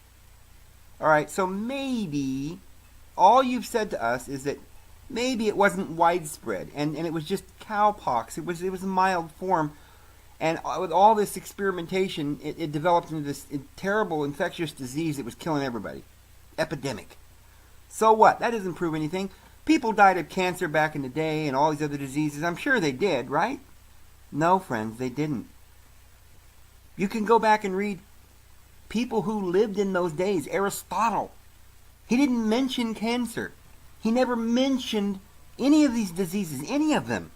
All right, so maybe all you've said to us is that maybe it wasn't widespread, and it was just cowpox. It was a mild form. And with all this experimentation, it developed into this terrible infectious disease that was killing everybody. Epidemic. So what? That doesn't prove anything. People died of cancer back in the day and all these other diseases. I'm sure they did, right? No, friends, they didn't. You can go back and read people who lived in those days. Aristotle. He didn't mention cancer. He never mentioned any of these diseases, any of them.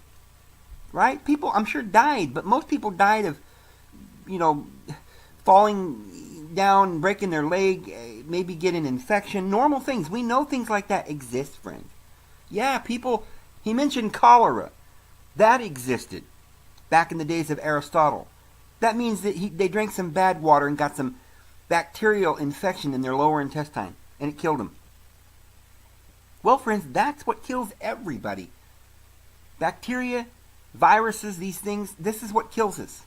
Right? People, I'm sure, died, but most people died of, falling down, breaking their leg, maybe getting an infection, normal things. We know things like that exist, friends. Yeah, people, he mentioned cholera. That existed back in the days of Aristotle. That means that they drank some bad water and got some bacterial infection in their lower intestine, and it killed them. Well, friends, that's what kills everybody. Bacteria, viruses, these things, this is what kills us.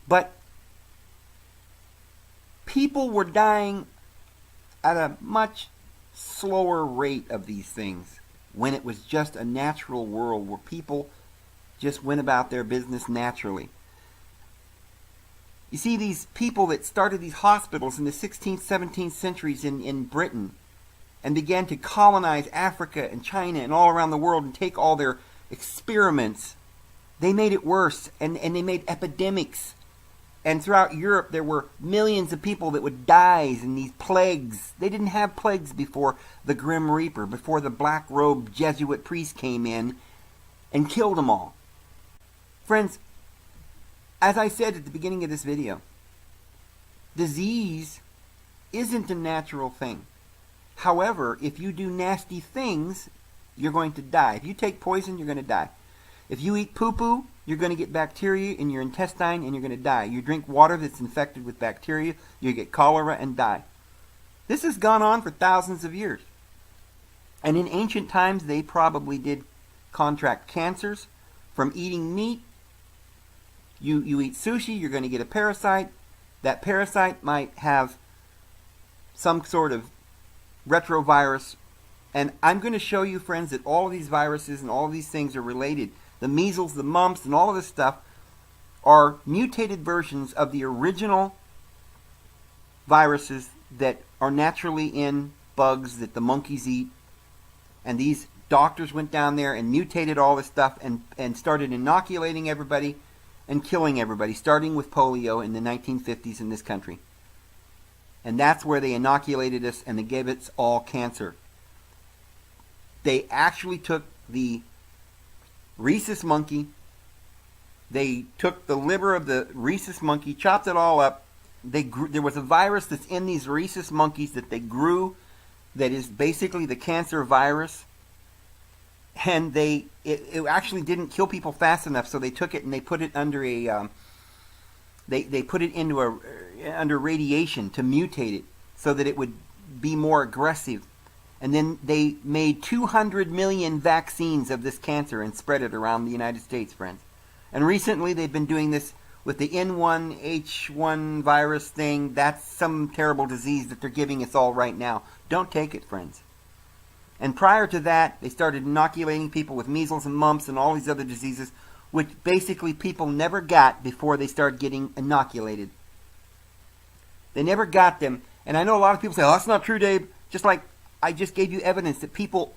But people were dying at a much slower rate of these things when it was just a natural world where people just went about their business naturally. You see, these people that started these hospitals in the 16th, 17th centuries in Britain and began to colonize Africa and China and all around the world and take all their experiments, they made it worse, and they made epidemics. And throughout Europe, there were millions of people that would die in these plagues. They didn't have plagues before the Grim Reaper, before the black-robed Jesuit priest came in and killed them all. Friends, as I said at the beginning of this video, disease isn't a natural thing. However, if you do nasty things, you're going to die. If you take poison, you're going to die. If you eat poo-poo, you're going to get bacteria in your intestine and you're going to die. You drink water that's infected with bacteria, you get cholera and die. This has gone on for thousands of years. And in ancient times, they probably did contract cancers from eating meat. You eat sushi, you're going to get a parasite. That parasite might have some sort of retrovirus. And I'm going to show you, friends, that all of these viruses and all of these things are related. The measles, the mumps, and all of this stuff are mutated versions of the original viruses that are naturally in bugs that the monkeys eat. And these doctors went down there and mutated all this stuff and started inoculating everybody and killing everybody, starting with polio in the 1950s in this country. And that's where they inoculated us and they gave us all cancer. They actually took the rhesus monkey, they took the liver of the rhesus monkey, chopped it all up. There was a virus that's in these rhesus monkeys that they grew that is basically the cancer virus. And it actually didn't kill people fast enough, so they took it and they put it under they put it into under radiation to mutate it so that it would be more aggressive. And then they made 200 million vaccines of this cancer and spread it around the United States, friends. And recently they've been doing this with the N1H1 virus thing. That's some terrible disease that they're giving us all right now. Don't take it, friends. And prior to that, they started inoculating people with measles and mumps and all these other diseases which basically people never got before they started getting inoculated. They never got them. And I know a lot of people say, oh, that's not true, Dave. Just like I just gave you evidence that people,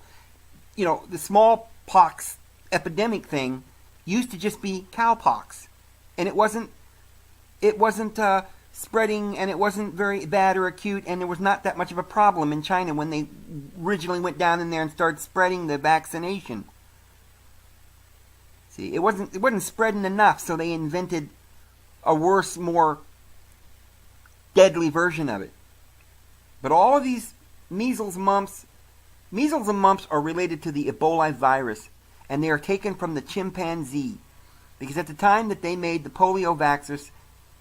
the smallpox epidemic thing used to just be cowpox. And it wasn't spreading, and it wasn't very bad or acute, and there was not that much of a problem in China when they originally went down in there and started spreading the vaccination. See, it wasn't spreading enough, so they invented a worse, more deadly version of it. But all of these measles and mumps are related to the Ebola virus, and they are taken from the chimpanzee. Because at the time that they made the polio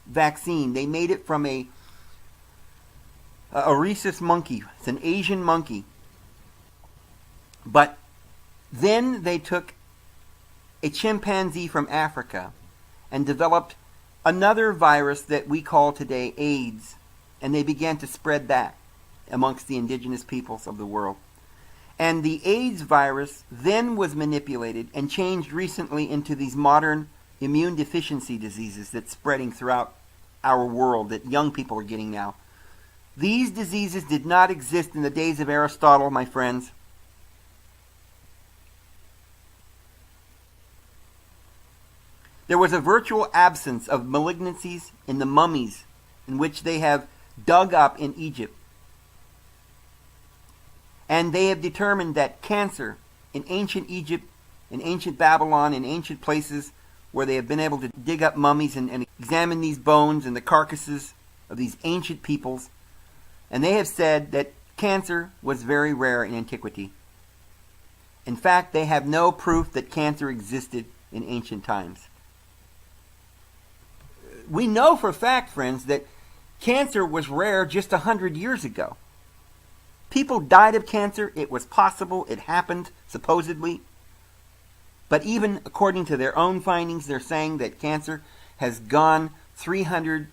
vaccine, they made it from a rhesus monkey. It's an Asian monkey. But then they took a chimpanzee from Africa and developed another virus that we call today AIDS, and they began to spread that amongst the indigenous peoples of the world. And the AIDS virus then was manipulated and changed recently into these modern immune deficiency diseases that's spreading throughout our world that young people are getting now. These diseases did not exist in the days of Aristotle, my friends. There was a virtual absence of malignancies in the mummies in which they have dug up in Egypt. And they have determined that cancer in ancient Egypt, in ancient Babylon, in ancient places where they have been able to dig up mummies and examine these bones and the carcasses of these ancient peoples, and they have said that cancer was very rare in antiquity. In fact, they have no proof that cancer existed in ancient times. We know for a fact, friends, that cancer was rare just 100 years ago. People died of cancer. It was possible. It happened, supposedly. But even according to their own findings, they're saying that cancer has gone 300%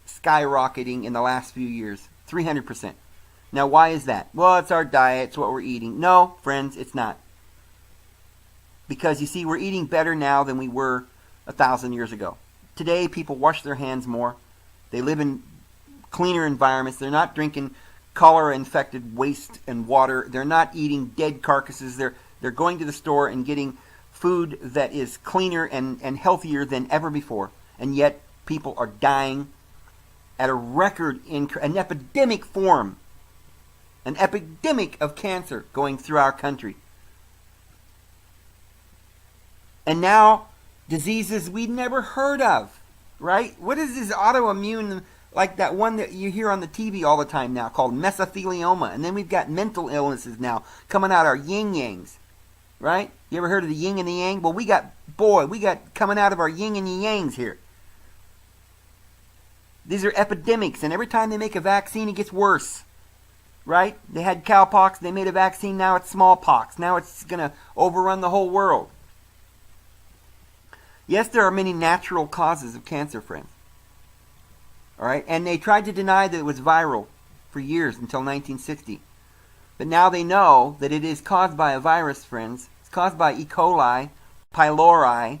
skyrocketing in the last few years. 300%. Now, why is that? Well, it's our diet. It's what we're eating. No, friends, it's not. Because, you see, we're eating better now than we were 1,000 years ago. Today, people wash their hands more. They live in cleaner environments. They're not drinking cholera-infected waste and water. They're not eating dead carcasses. They're going to the store and getting food that is cleaner and healthier than ever before. And yet, people are dying at a record, an epidemic form. An epidemic of cancer going through our country. And now, diseases we'd never heard of, right? What is this autoimmune, like that one that you hear on the TV all the time now called mesothelioma? And then we've got mental illnesses now coming out our yin-yangs, right? You ever heard of the yin and the yang? Well, we got coming out of our yin and the yangs here. These are epidemics, and every time they make a vaccine, it gets worse, right? They had cowpox, they made a vaccine, now it's smallpox. Now it's going to overrun the whole world. Yes, there are many natural causes of cancer, friends. All right, and they tried to deny that it was viral for years until 1960. But now they know that it is caused by a virus, friends. It's caused by E. coli, pylori,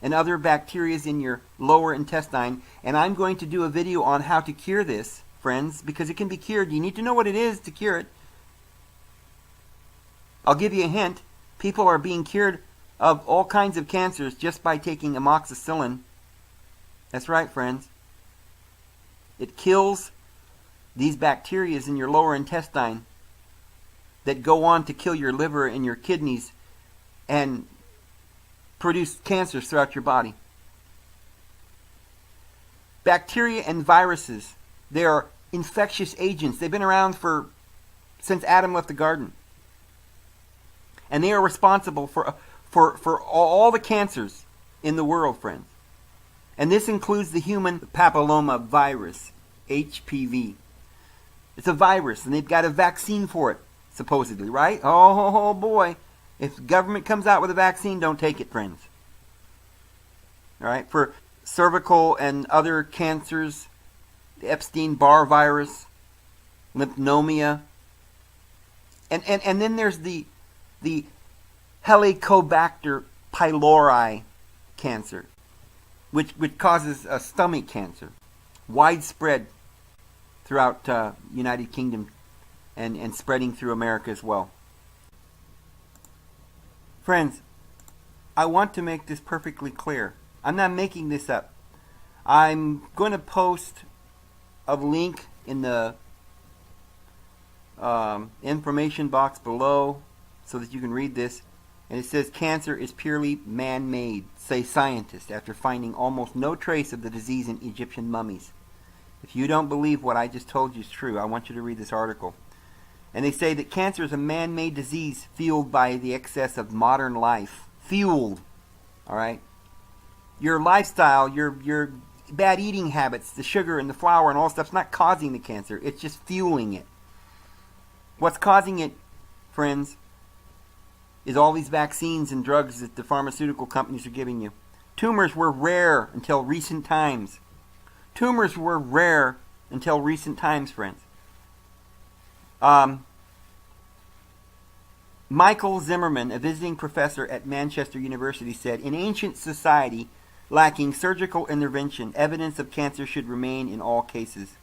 and other bacteria in your lower intestine. And I'm going to do a video on how to cure this, friends, because it can be cured. You need to know what it is to cure it. I'll give you a hint. People are being cured of all kinds of cancers just by taking amoxicillin. That's right, friends. It kills these bacteria in your lower intestine that go on to kill your liver and your kidneys and produce cancers throughout your body. Bacteria and viruses, they are infectious agents. They've been around since Adam left the garden. And they are responsible for all the cancers in the world, friends. And this includes the human papilloma virus, HPV. It's a virus, and they've got a vaccine for it, supposedly, right? Oh boy. If the government comes out with a vaccine, don't take it, friends. All right? For cervical and other cancers, the Epstein-Barr virus, lymphomia. And then there's the Helicobacter pylori cancer, which causes stomach cancer, widespread throughout United Kingdom and spreading through America as well. Friends, I want to make this perfectly clear. I'm not making this up. I'm going to post a link in the information box below so that you can read this. And it says cancer is purely man-made, say scientists, after finding almost no trace of the disease in Egyptian mummies. If you don't believe what I just told you is true, I want you to read this article. And they say that cancer is a man-made disease fueled by the excess of modern life. Fueled. All right? Your lifestyle, your bad eating habits, the sugar and the flour and all stuff's not causing the cancer. It's just fueling it. What's causing it, friends, is all these vaccines and drugs that the pharmaceutical companies are giving you. Tumors were rare until recent times. Tumors were rare until recent times, friends. Michael Zimmerman, a visiting professor at Manchester University, said, in ancient society lacking surgical intervention, evidence of cancer should remain in all cases.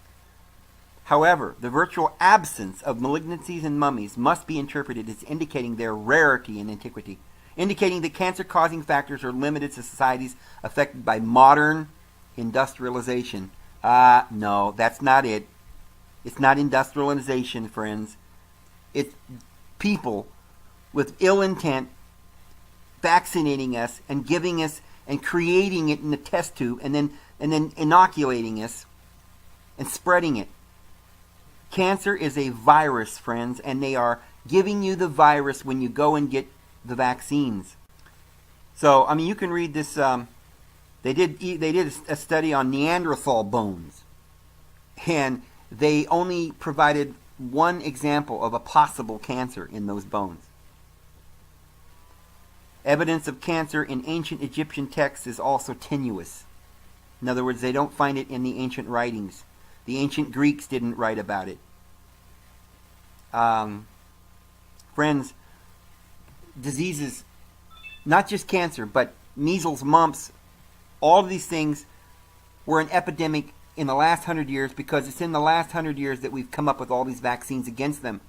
However, the virtual absence of malignancies in mummies must be interpreted as indicating their rarity in antiquity, indicating that cancer-causing factors are limited to societies affected by modern industrialization. No, that's not it. It's not industrialization, friends. It's people with ill intent vaccinating us and giving us and creating it in a test tube and then inoculating us and spreading it. Cancer is a virus, friends, and they are giving you the virus when you go and get the vaccines. So, I mean, you can read this. They did a study on Neanderthal bones, and they only provided one example of a possible cancer in those bones. Evidence of cancer in ancient Egyptian texts is also tenuous. In other words, they don't find it in the ancient writings. The ancient Greeks didn't write about it. Friends, diseases, not just cancer, but measles, mumps, all of these things were an epidemic in the last 100 years because it's in the last 100 years that we've come up with all these vaccines against them.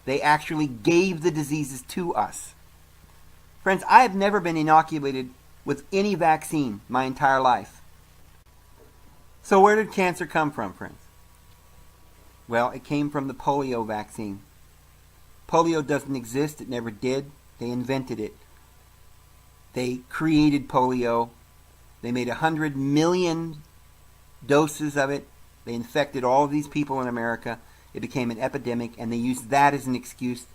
They actually gave the diseases to us. Friends, I have never been inoculated with any vaccine my entire life. So where did cancer come from, friends? Well, it came from the polio vaccine. Polio doesn't exist. It never did. They invented it. They created polio. They made 100 million doses of it. They infected all of these people in America. It became an epidemic, and they used that as an excuse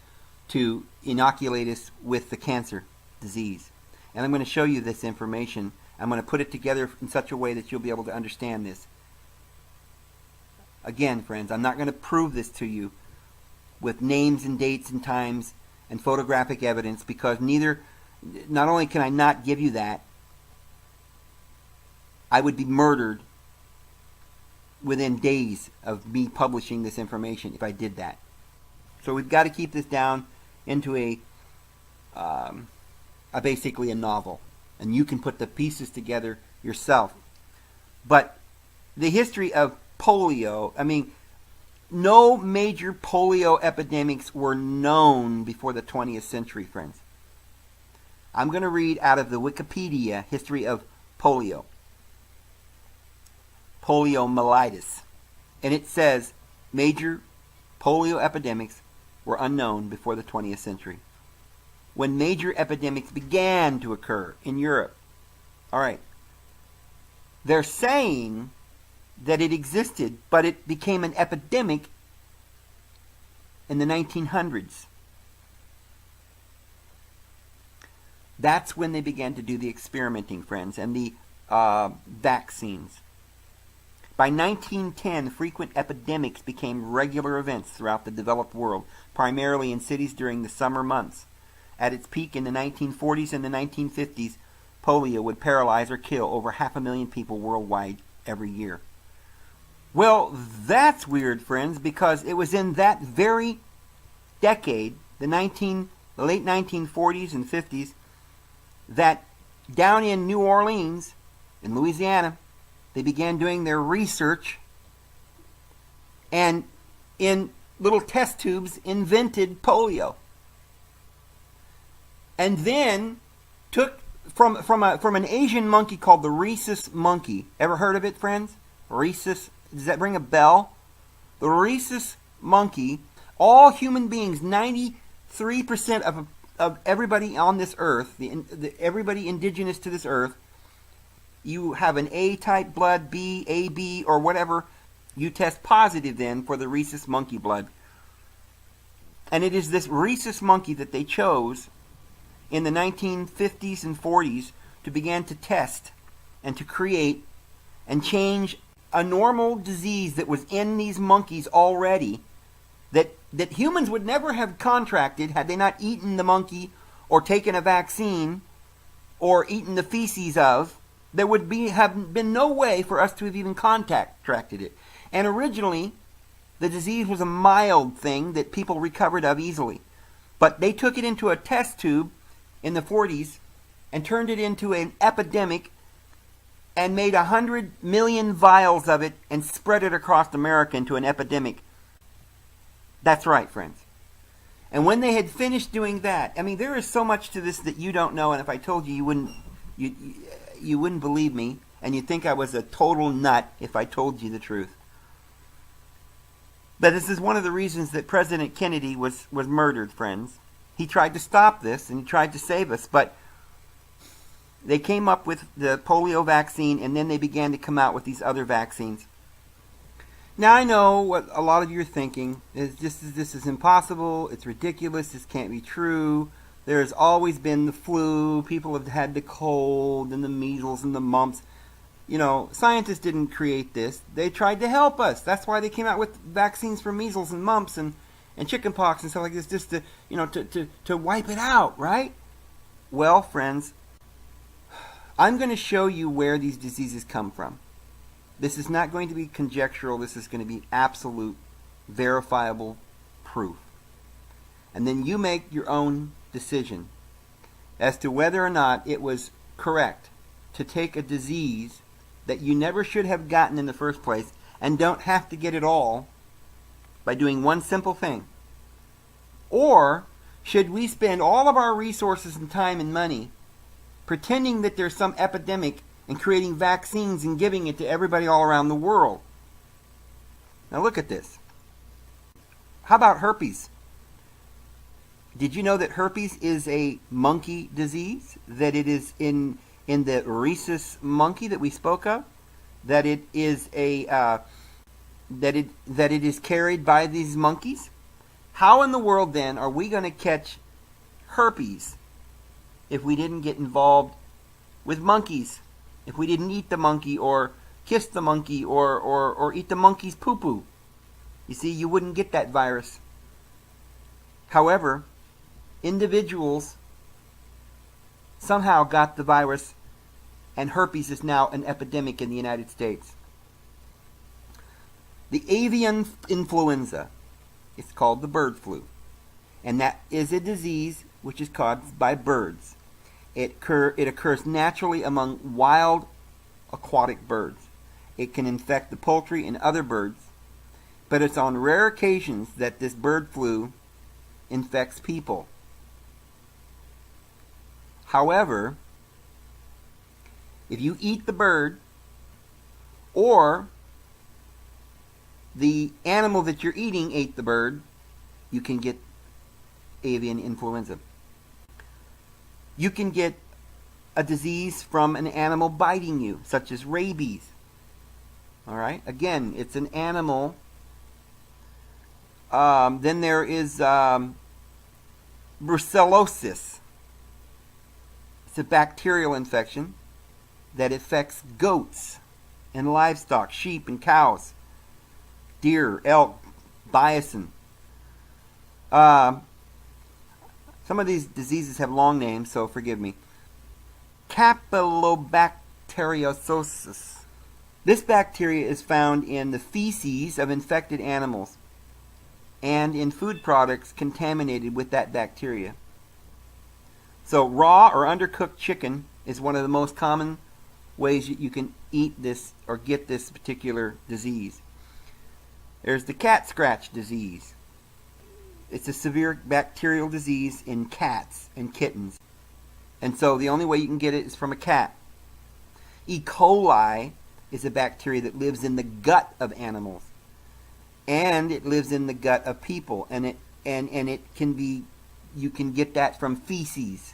to inoculate us with the cancer disease. And I'm going to show you this information. I'm going to put it together in such a way that you'll be able to understand this. Again, friends, I'm not going to prove this to you with names and dates and times and photographic evidence because not only can I not give you that, I would be murdered within days of me publishing this information if I did that. So we've got to keep this down into basically a novel. And you can put the pieces together yourself. But the history of polio, I mean, no major polio epidemics were known before the 20th century, friends. I'm going to read out of the Wikipedia history of polio. Poliomyelitis. And it says major polio epidemics were unknown before the 20th century. When major epidemics began to occur in Europe. All right. They're saying that it existed, but it became an epidemic in the 1900s. That's when they began to do the experimenting, friends, and the vaccines. By 1910, frequent epidemics became regular events throughout the developed world, primarily in cities during the summer months. At its peak in the 1940s and the 1950s, polio would paralyze or kill over 500,000 people worldwide every year. Well, that's weird, friends, because it was in that very decade, the late 1940s and 50s, that down in New Orleans, in Louisiana, they began doing their research and in little test tubes invented polio. And then took from an Asian monkey called the rhesus monkey. Ever heard of it, friends? Rhesus. Does that ring a bell? The rhesus monkey. All human beings, 93% of everybody on this earth, everybody indigenous to this earth, you have an A-type blood, B, AB, or whatever, you test positive then for the rhesus monkey blood. And it is this rhesus monkey that they chose in the 1950s and 40s to begin to test and to create and change a normal disease that was in these monkeys already, that humans would never have contracted had they not eaten the monkey or taken a vaccine or eaten the feces of. There would have been no way for us to have even contracted it. And originally, the disease was a mild thing that people recovered of easily. But they took it into a test tube in the 40s and turned it into an epidemic and made 100 million vials of it and spread it across America into an epidemic. That's right, friends. And when they had finished doing that, I mean, there is so much to this that you don't know, and if I told you, you wouldn't believe me, and you'd think I was a total nut if I told you the truth. But this is one of the reasons that President Kennedy was murdered, friends. He tried to stop this, and he tried to save us, but they came up with the polio vaccine, and then they began to come out with these other vaccines. Now, I know what a lot of you are thinking is this is impossible, it's ridiculous, this can't be true. There's always been the flu, people have had the cold and the measles and the mumps. You know, scientists didn't create this. They tried to help us. That's why they came out with vaccines for measles and mumps and chickenpox and stuff like this, just to wipe it out, right? Well, friends, I'm going to show you where these diseases come from. This is not going to be conjectural. This is going to be absolute, verifiable proof. And then you make your own decision as to whether or not it was correct to take a disease that you never should have gotten in the first place and don't have to get it all by doing one simple thing. Or should we spend all of our resources and time and money pretending that there's some epidemic and creating vaccines and giving it to everybody all around the world? Now look at this. How about herpes? Did you know that herpes is a monkey disease? That it is in the rhesus monkey that we spoke of? That it is that it is carried by these monkeys? How in the world then are we going to catch herpes if we didn't get involved with monkeys? If we didn't eat the monkey or kiss the monkey or eat the monkey's poo-poo? You see, you wouldn't get that virus. However, individuals somehow got the virus, and herpes is now an epidemic in the United States. The avian influenza, it's called the bird flu, and that is a disease which is caused by birds. It occurs naturally among wild aquatic birds. It can infect the poultry and other birds, but it's on rare occasions that this bird flu infects people. However, if you eat the bird or the animal that you're eating ate the bird, you can get avian influenza. You can get a disease from an animal biting you, such as rabies. All right? Again, it's an animal. Then there is brucellosis. It's a bacterial infection that affects goats and livestock, sheep and cows, deer, elk, bison. Some of these diseases have long names, so forgive me. Campylobacteriosis. This bacteria is found in the feces of infected animals and in food products contaminated with that bacteria. So raw or undercooked chicken is one of the most common ways that you can eat this or get this particular disease. There's the cat scratch disease. It's a severe bacterial disease in cats and kittens. And so the only way you can get it is from a cat. E. coli is a bacteria that lives in the gut of animals. And it lives in the gut of people. And it can be, you can get that from feces.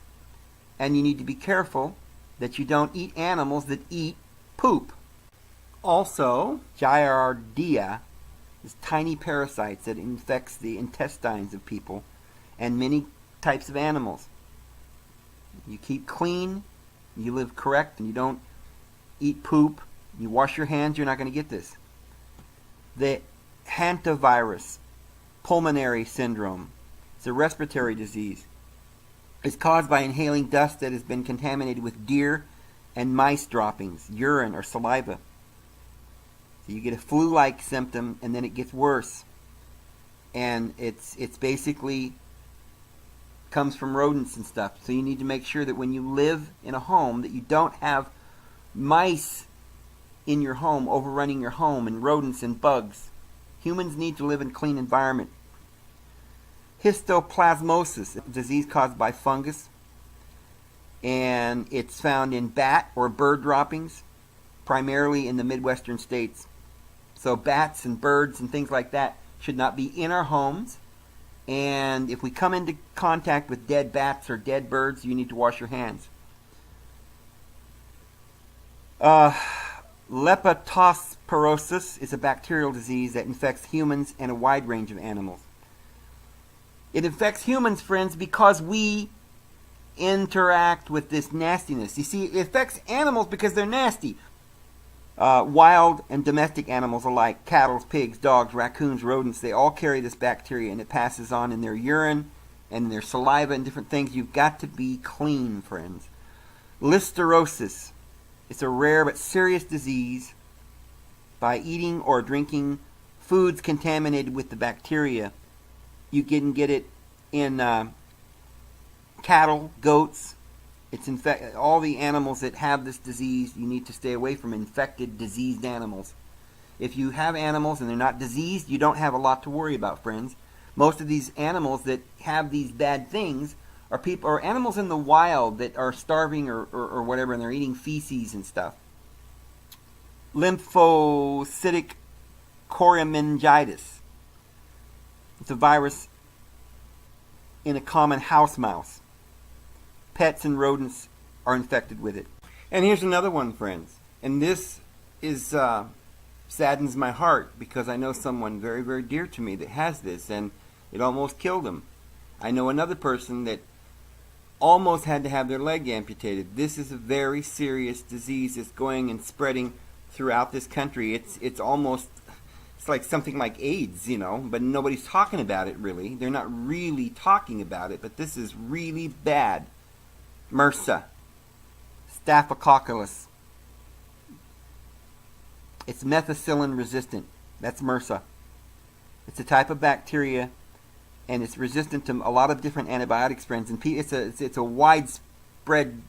And you need to be careful that you don't eat animals that eat poop. Also, Giardia is tiny parasites that infects the intestines of people and many types of animals. You keep clean, you live correct, and you don't eat poop, you wash your hands, you're not going to get this. The hantavirus pulmonary syndrome. It's a respiratory disease. It's caused by inhaling dust that has been contaminated with deer and mice droppings, urine, or saliva. So you get a flu-like symptom, and then it gets worse. And it's basically comes from rodents and stuff. So you need to make sure that when you live in a home that you don't have mice in your home overrunning your home and rodents and bugs. Humans need to live in a clean environment. Histoplasmosis, a disease caused by fungus, and it's found in bat or bird droppings, primarily in the Midwestern states. So bats and birds and things like that should not be in our homes. And if we come into contact with dead bats or dead birds, you need to wash your hands. Leptospirosis is a bacterial disease that infects humans and a wide range of animals. It infects humans, friends, because we interact with this nastiness. You see, it affects animals because they're nasty. Wild and domestic animals alike, cattle, pigs, dogs, raccoons, rodents, they all carry this bacteria, and it passes on in their urine and their saliva and different things. You've got to be clean, friends. Listeriosis. It's a rare but serious disease. By eating or drinking foods contaminated with the bacteria, you can get it in cattle, goats. It's all the animals that have this disease. You need to stay away from infected, diseased animals. If you have animals and they're not diseased, you don't have a lot to worry about, friends. Most of these animals that have these bad things are people or animals in the wild that are starving or whatever, and they're eating feces and stuff. Lymphocytic choriomeningitis. It's a virus in a common house mouse. Pets and rodents are infected with it. And here's another one, friends. And this is saddens my heart because I know someone very, very dear to me that has this, and it almost killed him. I know another person that almost had to have their leg amputated. This is a very serious disease that's going and spreading throughout this country. It's almost, it's like something like AIDS, you know, but nobody's talking about it really. They're not really talking about it, but this is really bad. MRSA, Staphylococcus. It's methicillin resistant. That's MRSA. It's a type of bacteria, and it's resistant to a lot of different antibiotics, friends. And it's a widespread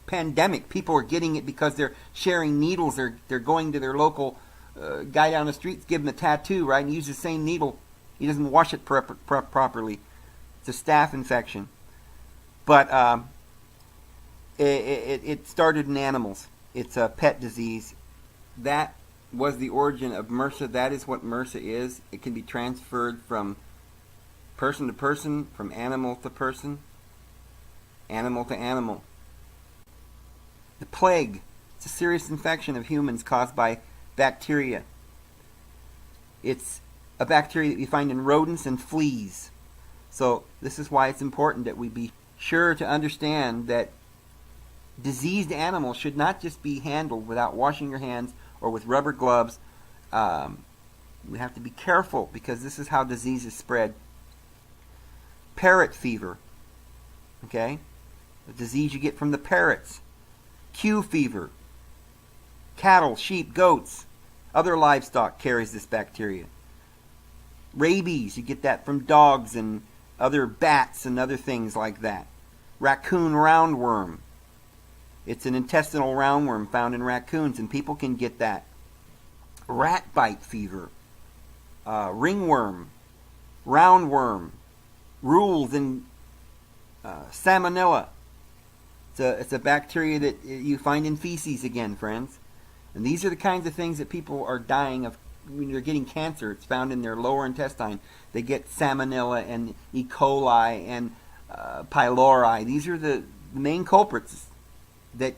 pandemic. People are getting it because they're sharing needles. They're going to their local guy down the street, give him a tattoo, right, and use the same needle. He doesn't wash it properly. It's a staph infection. But it started in animals. It's a pet disease. That was the origin of MRSA. That is what MRSA is. It can be transferred from person to person, from animal to person, animal to animal. The plague. It's a serious infection of humans caused by bacteria. It's a bacteria that we find in rodents and fleas. So this is why it's important that we be sure to understand that diseased animals should not just be handled without washing your hands or with rubber gloves. We have to be careful because this is how diseases spread. Parrot fever. Okay? The disease you get from the parrots. Q fever. Cattle, sheep, goats, other livestock carries this bacteria. Rabies, you get that from dogs and other bats and other things like that. Raccoon roundworm. It's an intestinal roundworm found in raccoons, and people can get that. Rat bite fever, ringworm, roundworm, rules, and salmonella. It's a bacteria that you find in feces again, friends. And these are the kinds of things that people are dying of when they're getting cancer. It's found in their lower intestine. They get salmonella and E. coli and pylori. These are the main culprits that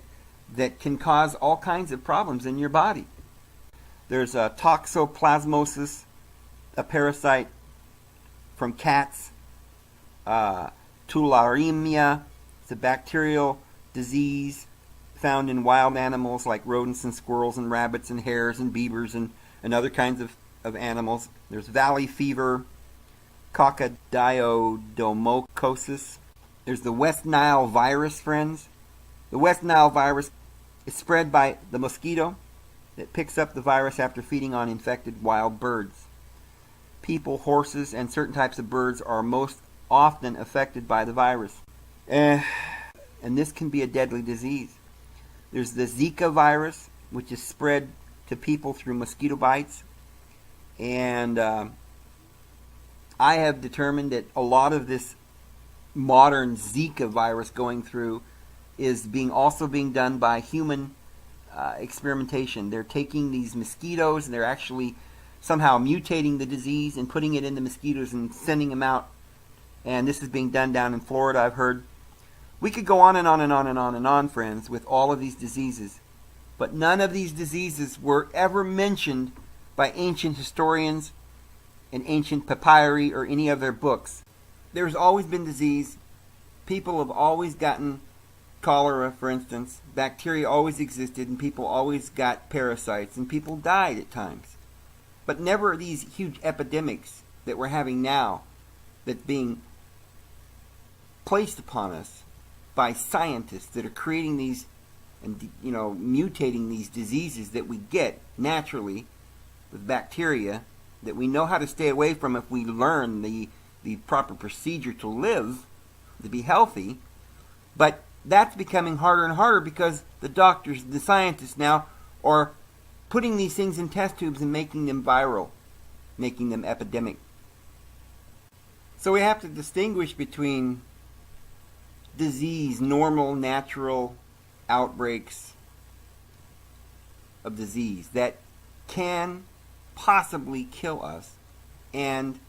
can cause all kinds of problems in your body. There's toxoplasmosis, a parasite from cats. Tularemia, it's a bacterial disease found in wild animals like rodents and squirrels and rabbits and hares and beavers and other kinds of animals. There's valley fever, coccidioidomycosis. There's the West Nile virus, friends. The West Nile virus is spread by the mosquito that picks up the virus after feeding on infected wild birds. People, horses, and certain types of birds are most often affected by the virus. And this can be a deadly disease. There's the Zika virus, which is spread to people through mosquito bites. And I have determined that a lot of this modern Zika virus going through is also being done by human experimentation. They're taking these mosquitoes and they're actually somehow mutating the disease and putting it in the mosquitoes and sending them out. And this is being done down in Florida, I've heard. We could go on and on and on and on and on, friends, with all of these diseases. But none of these diseases were ever mentioned by ancient historians in ancient papyri or any of their books. There's always been disease. People have always gotten cholera, for instance. Bacteria always existed, and people always got parasites, and people died at times. But never these huge epidemics that we're having now that's being placed upon us by scientists that are creating these and mutating these diseases that we get naturally with bacteria that we know how to stay away from if we learn the proper procedure to live, to be healthy. But that's becoming harder and harder because the doctors, the scientists now are putting these things in test tubes and making them viral, making them epidemic. So we have to distinguish between disease, normal, natural outbreaks of disease that can possibly kill us, and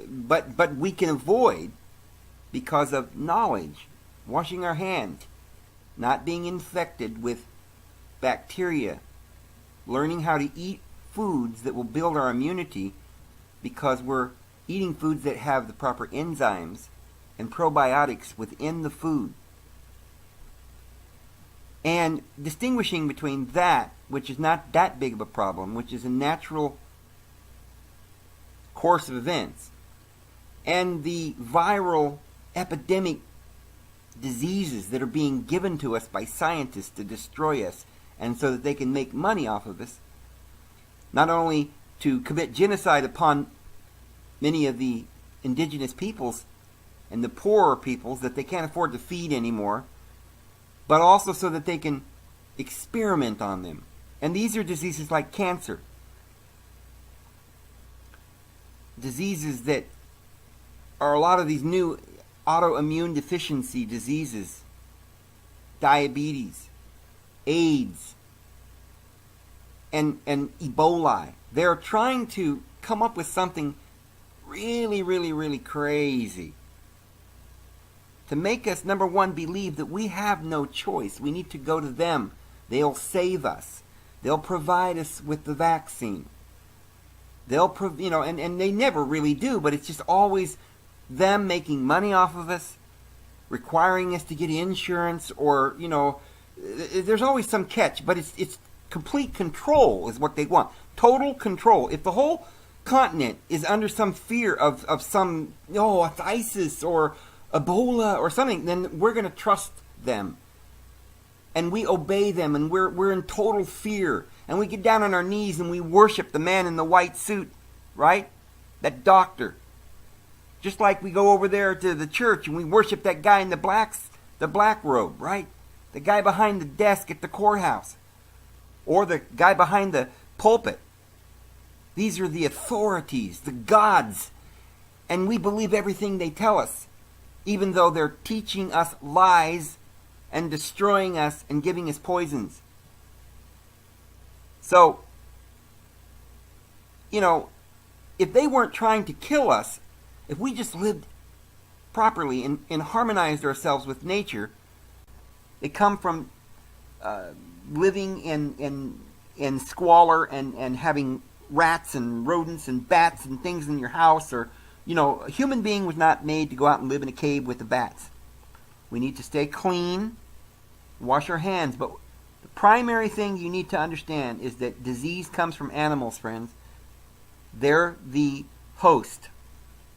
but we can avoid because of knowledge, washing our hands, not being infected with bacteria, learning how to eat foods that will build our immunity because we're eating foods that have the proper enzymes and probiotics within the food. And distinguishing between that, which is not that big of a problem, which is a natural course of events, and the viral epidemic diseases that are being given to us by scientists to destroy us and so that they can make money off of us, not only to commit genocide upon many of the indigenous peoples and the poorer peoples that they can't afford to feed anymore, but also so that they can experiment on them. And these are diseases like cancer, diseases that are a lot of these new autoimmune deficiency diseases, diabetes, AIDS, and Ebola. They're trying to come up with something really, really, really crazy to make us, number one, believe that we have no choice. We need to go to them. They'll save us. They'll provide us with the vaccine. And they never really do, but it's just always them making money off of us, requiring us to get insurance, or there's always some catch, but it's complete control is what they want. Total control. If the whole continent is under some fear of some, it's ISIS or Ebola or something, then we're going to trust them. And we obey them, and we're in total fear. And we get down on our knees and we worship the man in the white suit, right? That doctor. Just like we go over there to the church and we worship that guy in the black robe, right? the guy behind the desk at the courthouse, or the guy behind the pulpit. These are the authorities, the gods, and we believe everything they tell us, even though they're teaching us lies and destroying us and giving us poisons. So, if they weren't trying to kill us, if we just lived properly and harmonized ourselves with nature, they come from living in squalor and having rats and rodents and bats and things in your house, or a human being was not made to go out and live in a cave with the bats. We need to stay clean, wash our hands, but the primary thing you need to understand is that disease comes from animals, friends. They're the host.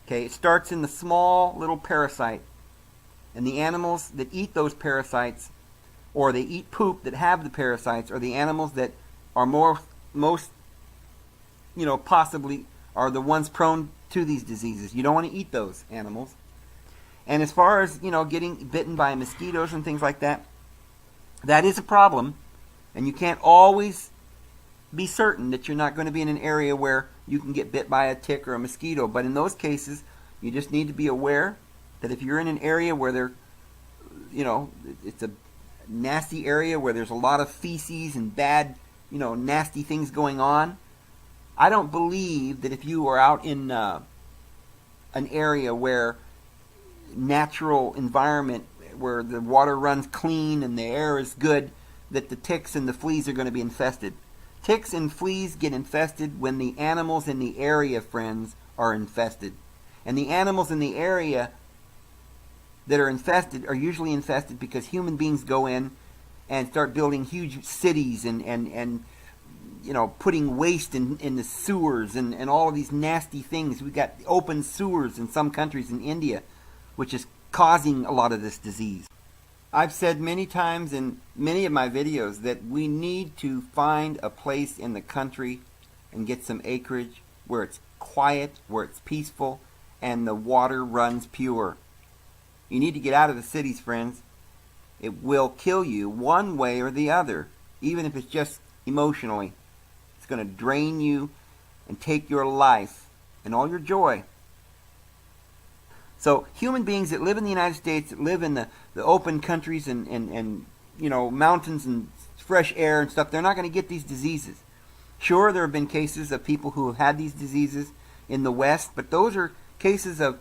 Okay, it starts in the small little parasite, and the animals that eat those parasites, or they eat poop that have the parasites, are the animals that are most possibly are the ones prone to these diseases. You don't want to eat those animals. And as far as, getting bitten by mosquitoes and things like that, that is a problem. And you can't always be certain that you're not going to be in an area where you can get bit by a tick or a mosquito. But in those cases, you just need to be aware that if you're in an area where it's a nasty area where there's a lot of feces and bad, nasty things going on, I don't believe that if you are out in an area where natural environment, where the water runs clean and the air is good, that the ticks and the fleas are going to be infested. Ticks and fleas get infested when the animals in the area, friends, are infested. And the animals in the area that are infested are usually infested because human beings go in and start building huge cities and putting waste in the sewers and all of these nasty things. We've got open sewers in some countries in India, which is causing a lot of this disease. I've said many times in many of my videos that we need to find a place in the country and get some acreage where it's quiet, where it's peaceful, and the water runs pure. You need to get out of the cities, friends. It will kill you one way or the other, even if it's just emotionally. It's going to drain you and take your life and all your joy. So human beings that live in the United States, that live in the open countries and mountains and fresh air and stuff, they're not going to get these diseases. Sure, there have been cases of people who have had these diseases in the West, but those are cases of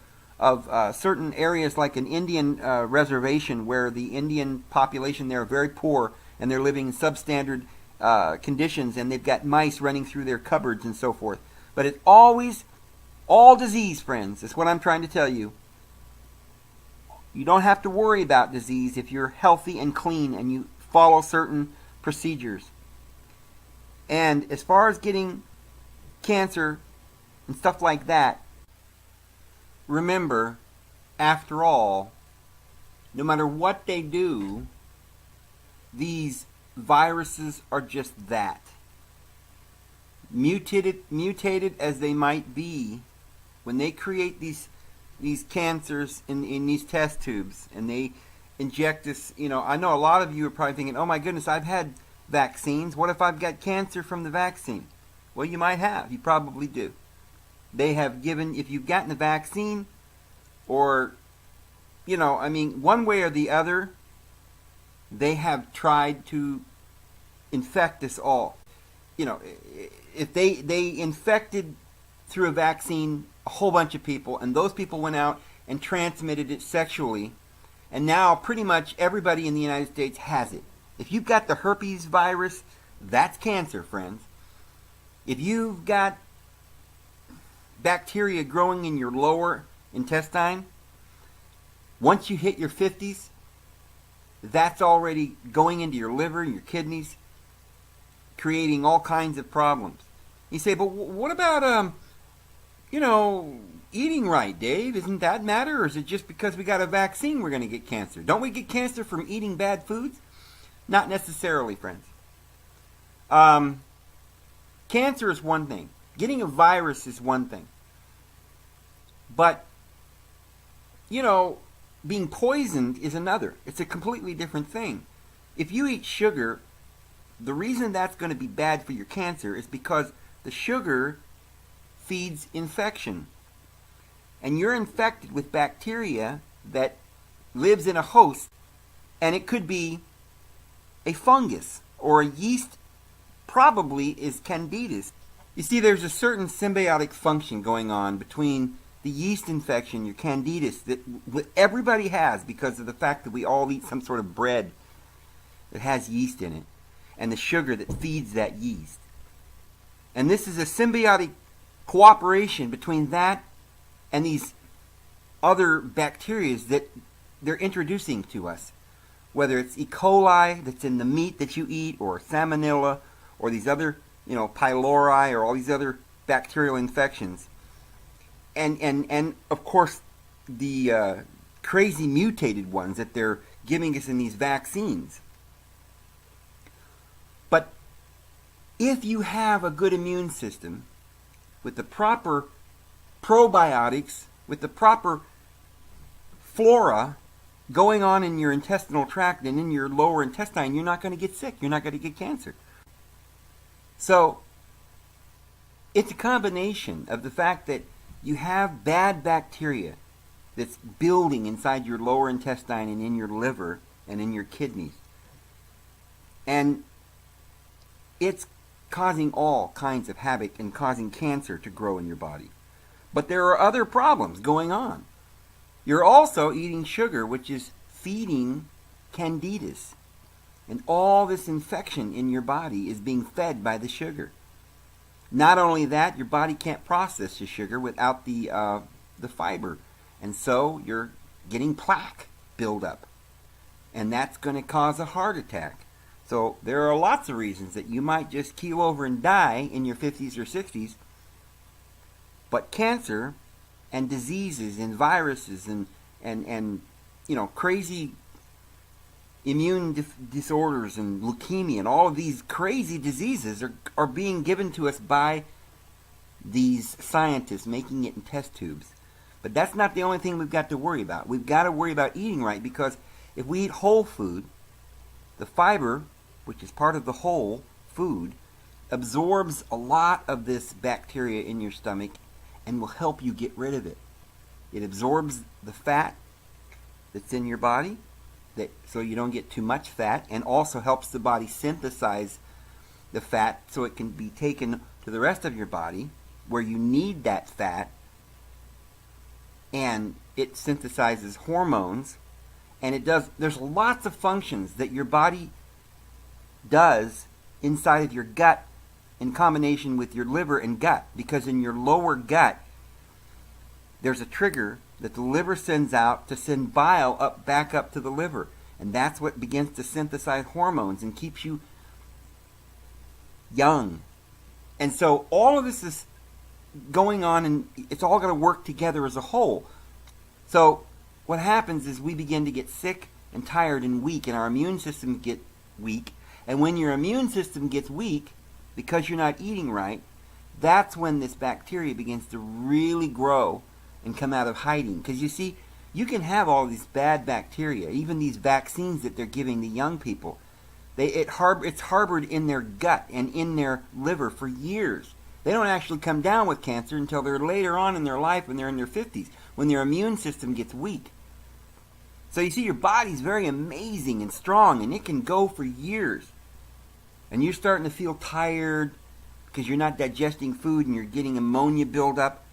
certain areas like an Indian reservation where the Indian population there are very poor and they're living in substandard conditions, and they've got mice running through their cupboards and so forth. But it's always all disease, friends. That's what I'm trying to tell you. You don't have to worry about disease if you're healthy and clean and you follow certain procedures. And as far as getting cancer and stuff like that, remember, after all, no matter what they do, these viruses are just that. Mutated as they might be, when they create these cancers in these test tubes and they inject us, I know a lot of you are probably thinking, oh my goodness, I've had vaccines. What if I've got cancer from the vaccine? Well, you might have. You probably do. They have given, if you've gotten the vaccine, or, one way or the other, they have tried to infect us all. If they infected through a vaccine a whole bunch of people, and those people went out and transmitted it sexually, and now pretty much everybody in the United States has it. If you've got the herpes virus, that's cancer, friends. If you've got bacteria growing in your lower intestine, once you hit your 50s, that's already going into your liver and your kidneys, creating all kinds of problems. You say, but what about, eating right, Dave? Isn't that matter? Or is it just because we got a vaccine we're going to get cancer? Don't we get cancer from eating bad foods? Not necessarily, friends. Cancer is one thing. Getting a virus is one thing. But, being poisoned is another. It's a completely different thing. If you eat sugar, the reason that's going to be bad for your cancer is because the sugar feeds infection. And you're infected with bacteria that lives in a host, and it could be a fungus or a yeast, probably is candidus. You see, there's a certain symbiotic function going on between the yeast infection, your candidus, that everybody has because of the fact that we all eat some sort of bread that has yeast in it, and the sugar that feeds that yeast. And this is a symbiotic cooperation between that and these other bacteria that they're introducing to us. Whether it's E. coli that's in the meat that you eat, or salmonella, or these other, pylori, or all these other bacterial infections. And of course, the crazy mutated ones that they're giving us in these vaccines. But if you have a good immune system, with the proper probiotics, with the proper flora going on in your intestinal tract and in your lower intestine, you're not going to get sick. You're not going to get cancer. So, it's a combination of the fact that you have bad bacteria that's building inside your lower intestine and in your liver and in your kidneys. And it's causing all kinds of havoc and causing cancer to grow in your body. But there are other problems going on. You're also eating sugar, which is feeding candidus. And all this infection in your body is being fed by the sugar. Not only that, your body can't process the sugar without the fiber. And so you're getting plaque buildup. And that's going to cause a heart attack. So there are lots of reasons that you might just keel over and die in your 50s or 60s. But cancer and diseases and viruses and crazy immune disorders and leukemia and all of these crazy diseases are being given to us by these scientists making it in test tubes. But that's not the only thing we've got to worry about. We've got to worry about eating right, because if we eat whole food, the fiber, which is part of the whole food, absorbs a lot of this bacteria in your stomach and will help you get rid of it. It absorbs the fat that's in your body, so you don't get too much fat, and also helps the body synthesize the fat so it can be taken to the rest of your body where you need that fat, and it synthesizes hormones, and there's lots of functions that your body does inside of your gut in combination with your liver and gut, because in your lower gut there's a trigger that the liver sends out to send bile back up to the liver, and that's what begins to synthesize hormones and keeps you young. And so all of this is going on, and it's all going to work together as a whole. So what happens is we begin to get sick and tired and weak, and our immune system get weak. And when your immune system gets weak, because you're not eating right, that's when this bacteria begins to really grow and come out of hiding. Because you see, you can have all these bad bacteria, even these vaccines that they're giving the young people. It's harbored in their gut and in their liver for years. They don't actually come down with cancer until they're later on in their life, when they're in their 50s, when their immune system gets weak. So you see, your body's very amazing and strong, and it can go for years. And you're starting to feel tired because you're not digesting food, and you're getting ammonia buildup.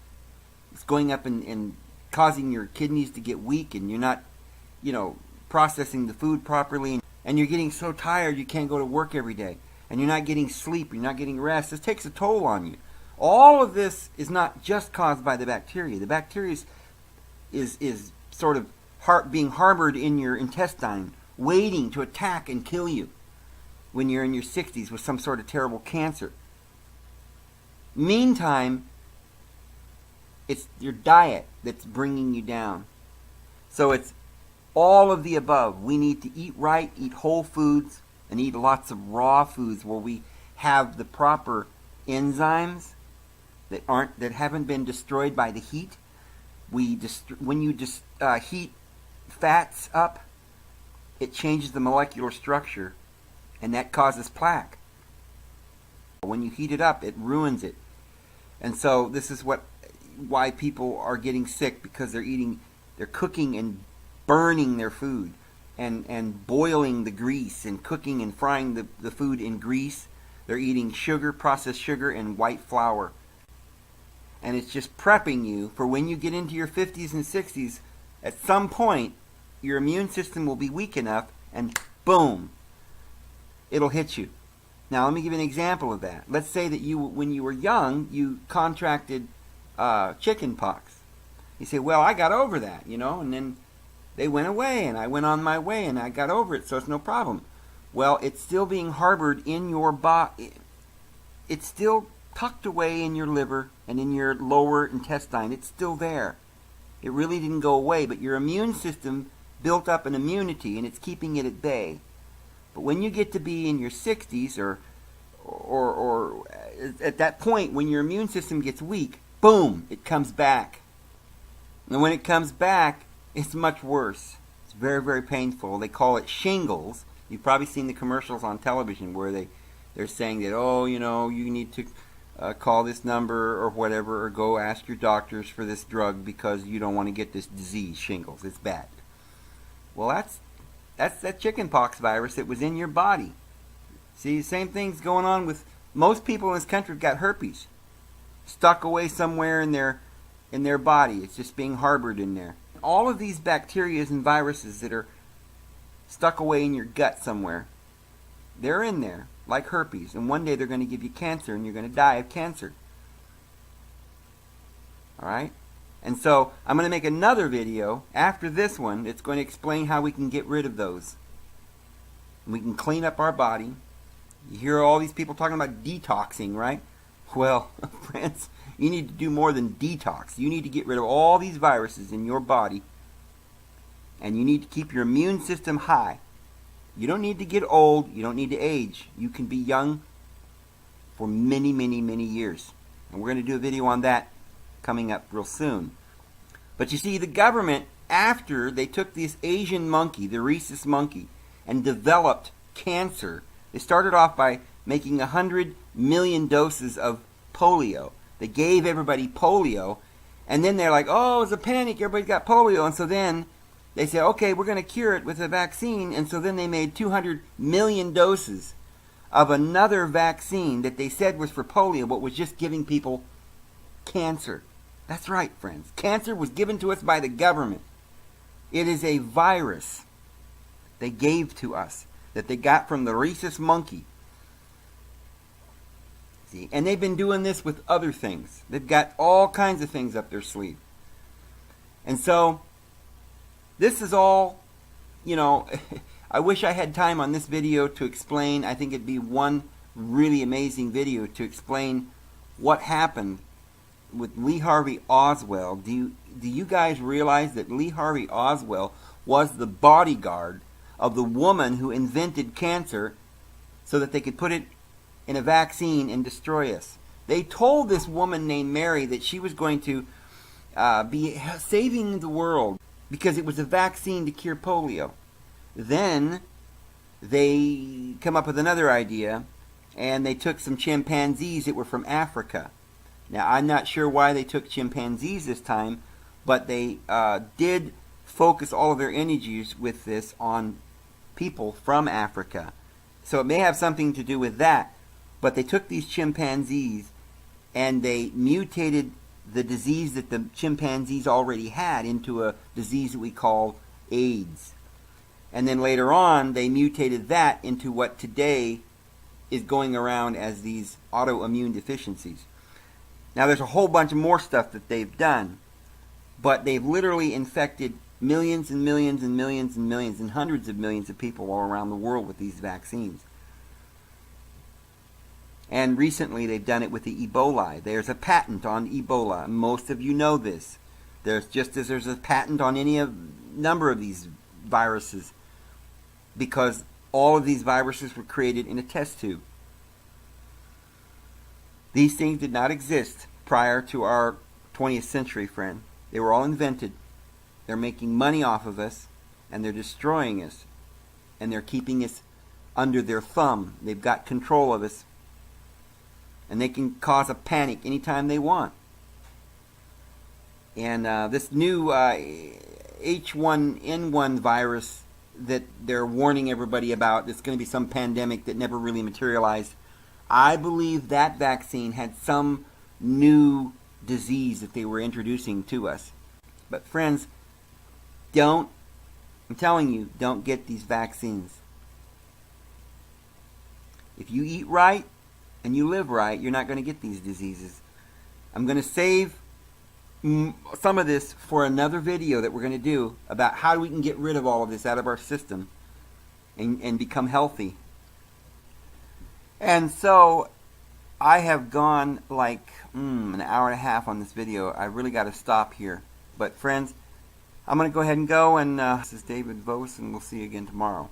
It's going up and causing your kidneys to get weak, and you're not, processing the food properly. And you're getting so tired you can't go to work every day. And you're not getting sleep, you're not getting rest. This takes a toll on you. All of this is not just caused by the bacteria. The bacteria is sort of being harbored in your intestine, waiting to attack and kill you when you're in your 60s with some sort of terrible cancer. Meantime, it's your diet that's bringing you down. So it's all of the above. We need to eat right, eat whole foods, and eat lots of raw foods where we have the proper enzymes that haven't been destroyed by the heat. When you heat fats up, it changes the molecular structure, and that causes plaque. When you heat it up, it ruins it. And so this is why people are getting sick, because they're cooking and burning their food, and boiling the grease, and cooking and frying the food in grease. They're eating sugar, processed sugar, and white flour. And it's just prepping you for when you get into your 50s and 60s. At some point, your immune system will be weak enough, and boom, it'll hit you. Now, let me give you an example of that. Let's say that when you were young, you contracted chicken pox. You say, well, I got over that, and then they went away, and I went on my way, and I got over it, so it's no problem. Well, it's still being harbored in your body. It's still tucked away in your liver and in your lower intestine. It's still there. It really didn't go away, but your immune system built up an immunity, and it's keeping it at bay. But when you get to be in your 60s, or at that point when your immune system gets weak, boom, it comes back. And when it comes back, it's much worse. It's very, very painful. They call it shingles. You've probably seen the commercials on television where they're saying that, you need to call this number or whatever, or go ask your doctors for this drug because you don't want to get this disease, shingles. It's bad. Well, that's that chickenpox virus that was in your body. See, the same thing's going on with most people in this country. Have got herpes stuck away somewhere in their body. It's just being harbored in there. All of these bacteria and viruses that are stuck away in your gut somewhere, they're in there like herpes, and one day they're going to give you cancer, and you're going to die of cancer. All right? And so I'm going to make another video after this one that's going to explain how we can get rid of those. We can clean up our body. You hear all these people talking about detoxing, right? Well, friends, you need to do more than detox. You need to get rid of all these viruses in your body, and you need to keep your immune system high. You don't need to get old. You don't need to age. You can be young for many, many, many years. And we're going to do a video on that coming up real soon. But you see, the government, after they took this Asian monkey, the rhesus monkey, and developed cancer, they started off by making 100 million doses of polio. They gave everybody polio, and then they're like, oh, it's a panic, everybody's got polio. And so then they said, okay, we're going to cure it with a vaccine. And so then they made 200 million doses of another vaccine that they said was for polio, but was just giving people cancer. That's right, friends. Cancer was given to us by the government. It is a virus they gave to us that they got from the rhesus monkey. See? And they've been doing this with other things. They've got all kinds of things up their sleeve. And so this is all, I wish I had time on this video to explain. I think it'd be one really amazing video to explain what happened with Lee Harvey Oswald. Do you guys realize that Lee Harvey Oswald was the bodyguard of the woman who invented cancer so that they could put it in a vaccine and destroy us? They told this woman named Mary that she was going to be saving the world because it was a vaccine to cure polio. Then they come up with another idea, and they took some chimpanzees that were from Africa. Now, I'm not sure why they took chimpanzees this time, but they did focus all of their energies with this on people from Africa. So it may have something to do with that. But they took these chimpanzees and they mutated the disease that the chimpanzees already had into a disease that we call AIDS. And then later on, they mutated that into what today is going around as these autoimmune deficiencies. Now, there's a whole bunch of more stuff that they've done, but they've literally infected millions and millions and millions and millions and hundreds of millions of people all around the world with these vaccines. And recently they've done it with the Ebola. There's a patent on Ebola. Most of you know this. Just as there's a patent on any number of these viruses, because all of these viruses were created in a test tube. These things did not exist prior to our 20th century, friend. They were all invented. They're making money off of us, and they're destroying us. and they're keeping us under their thumb. They've got control of us, and they can cause a panic anytime they want. And this new H1N1 virus that they're warning everybody about, it's going to be some pandemic that never really materialized. I believe that vaccine had some new disease that they were introducing to us. But friends, I'm telling you, don't get these vaccines. If you eat right and you live right, you're not going to get these diseases. I'm going to save some of this for another video that we're going to do about how we can get rid of all of this out of our system and become healthy. And so I have gone like an hour and a half on this video. I really got to stop here. But friends, I'm going to go ahead and go, and this is David Vos, and we'll see you again tomorrow.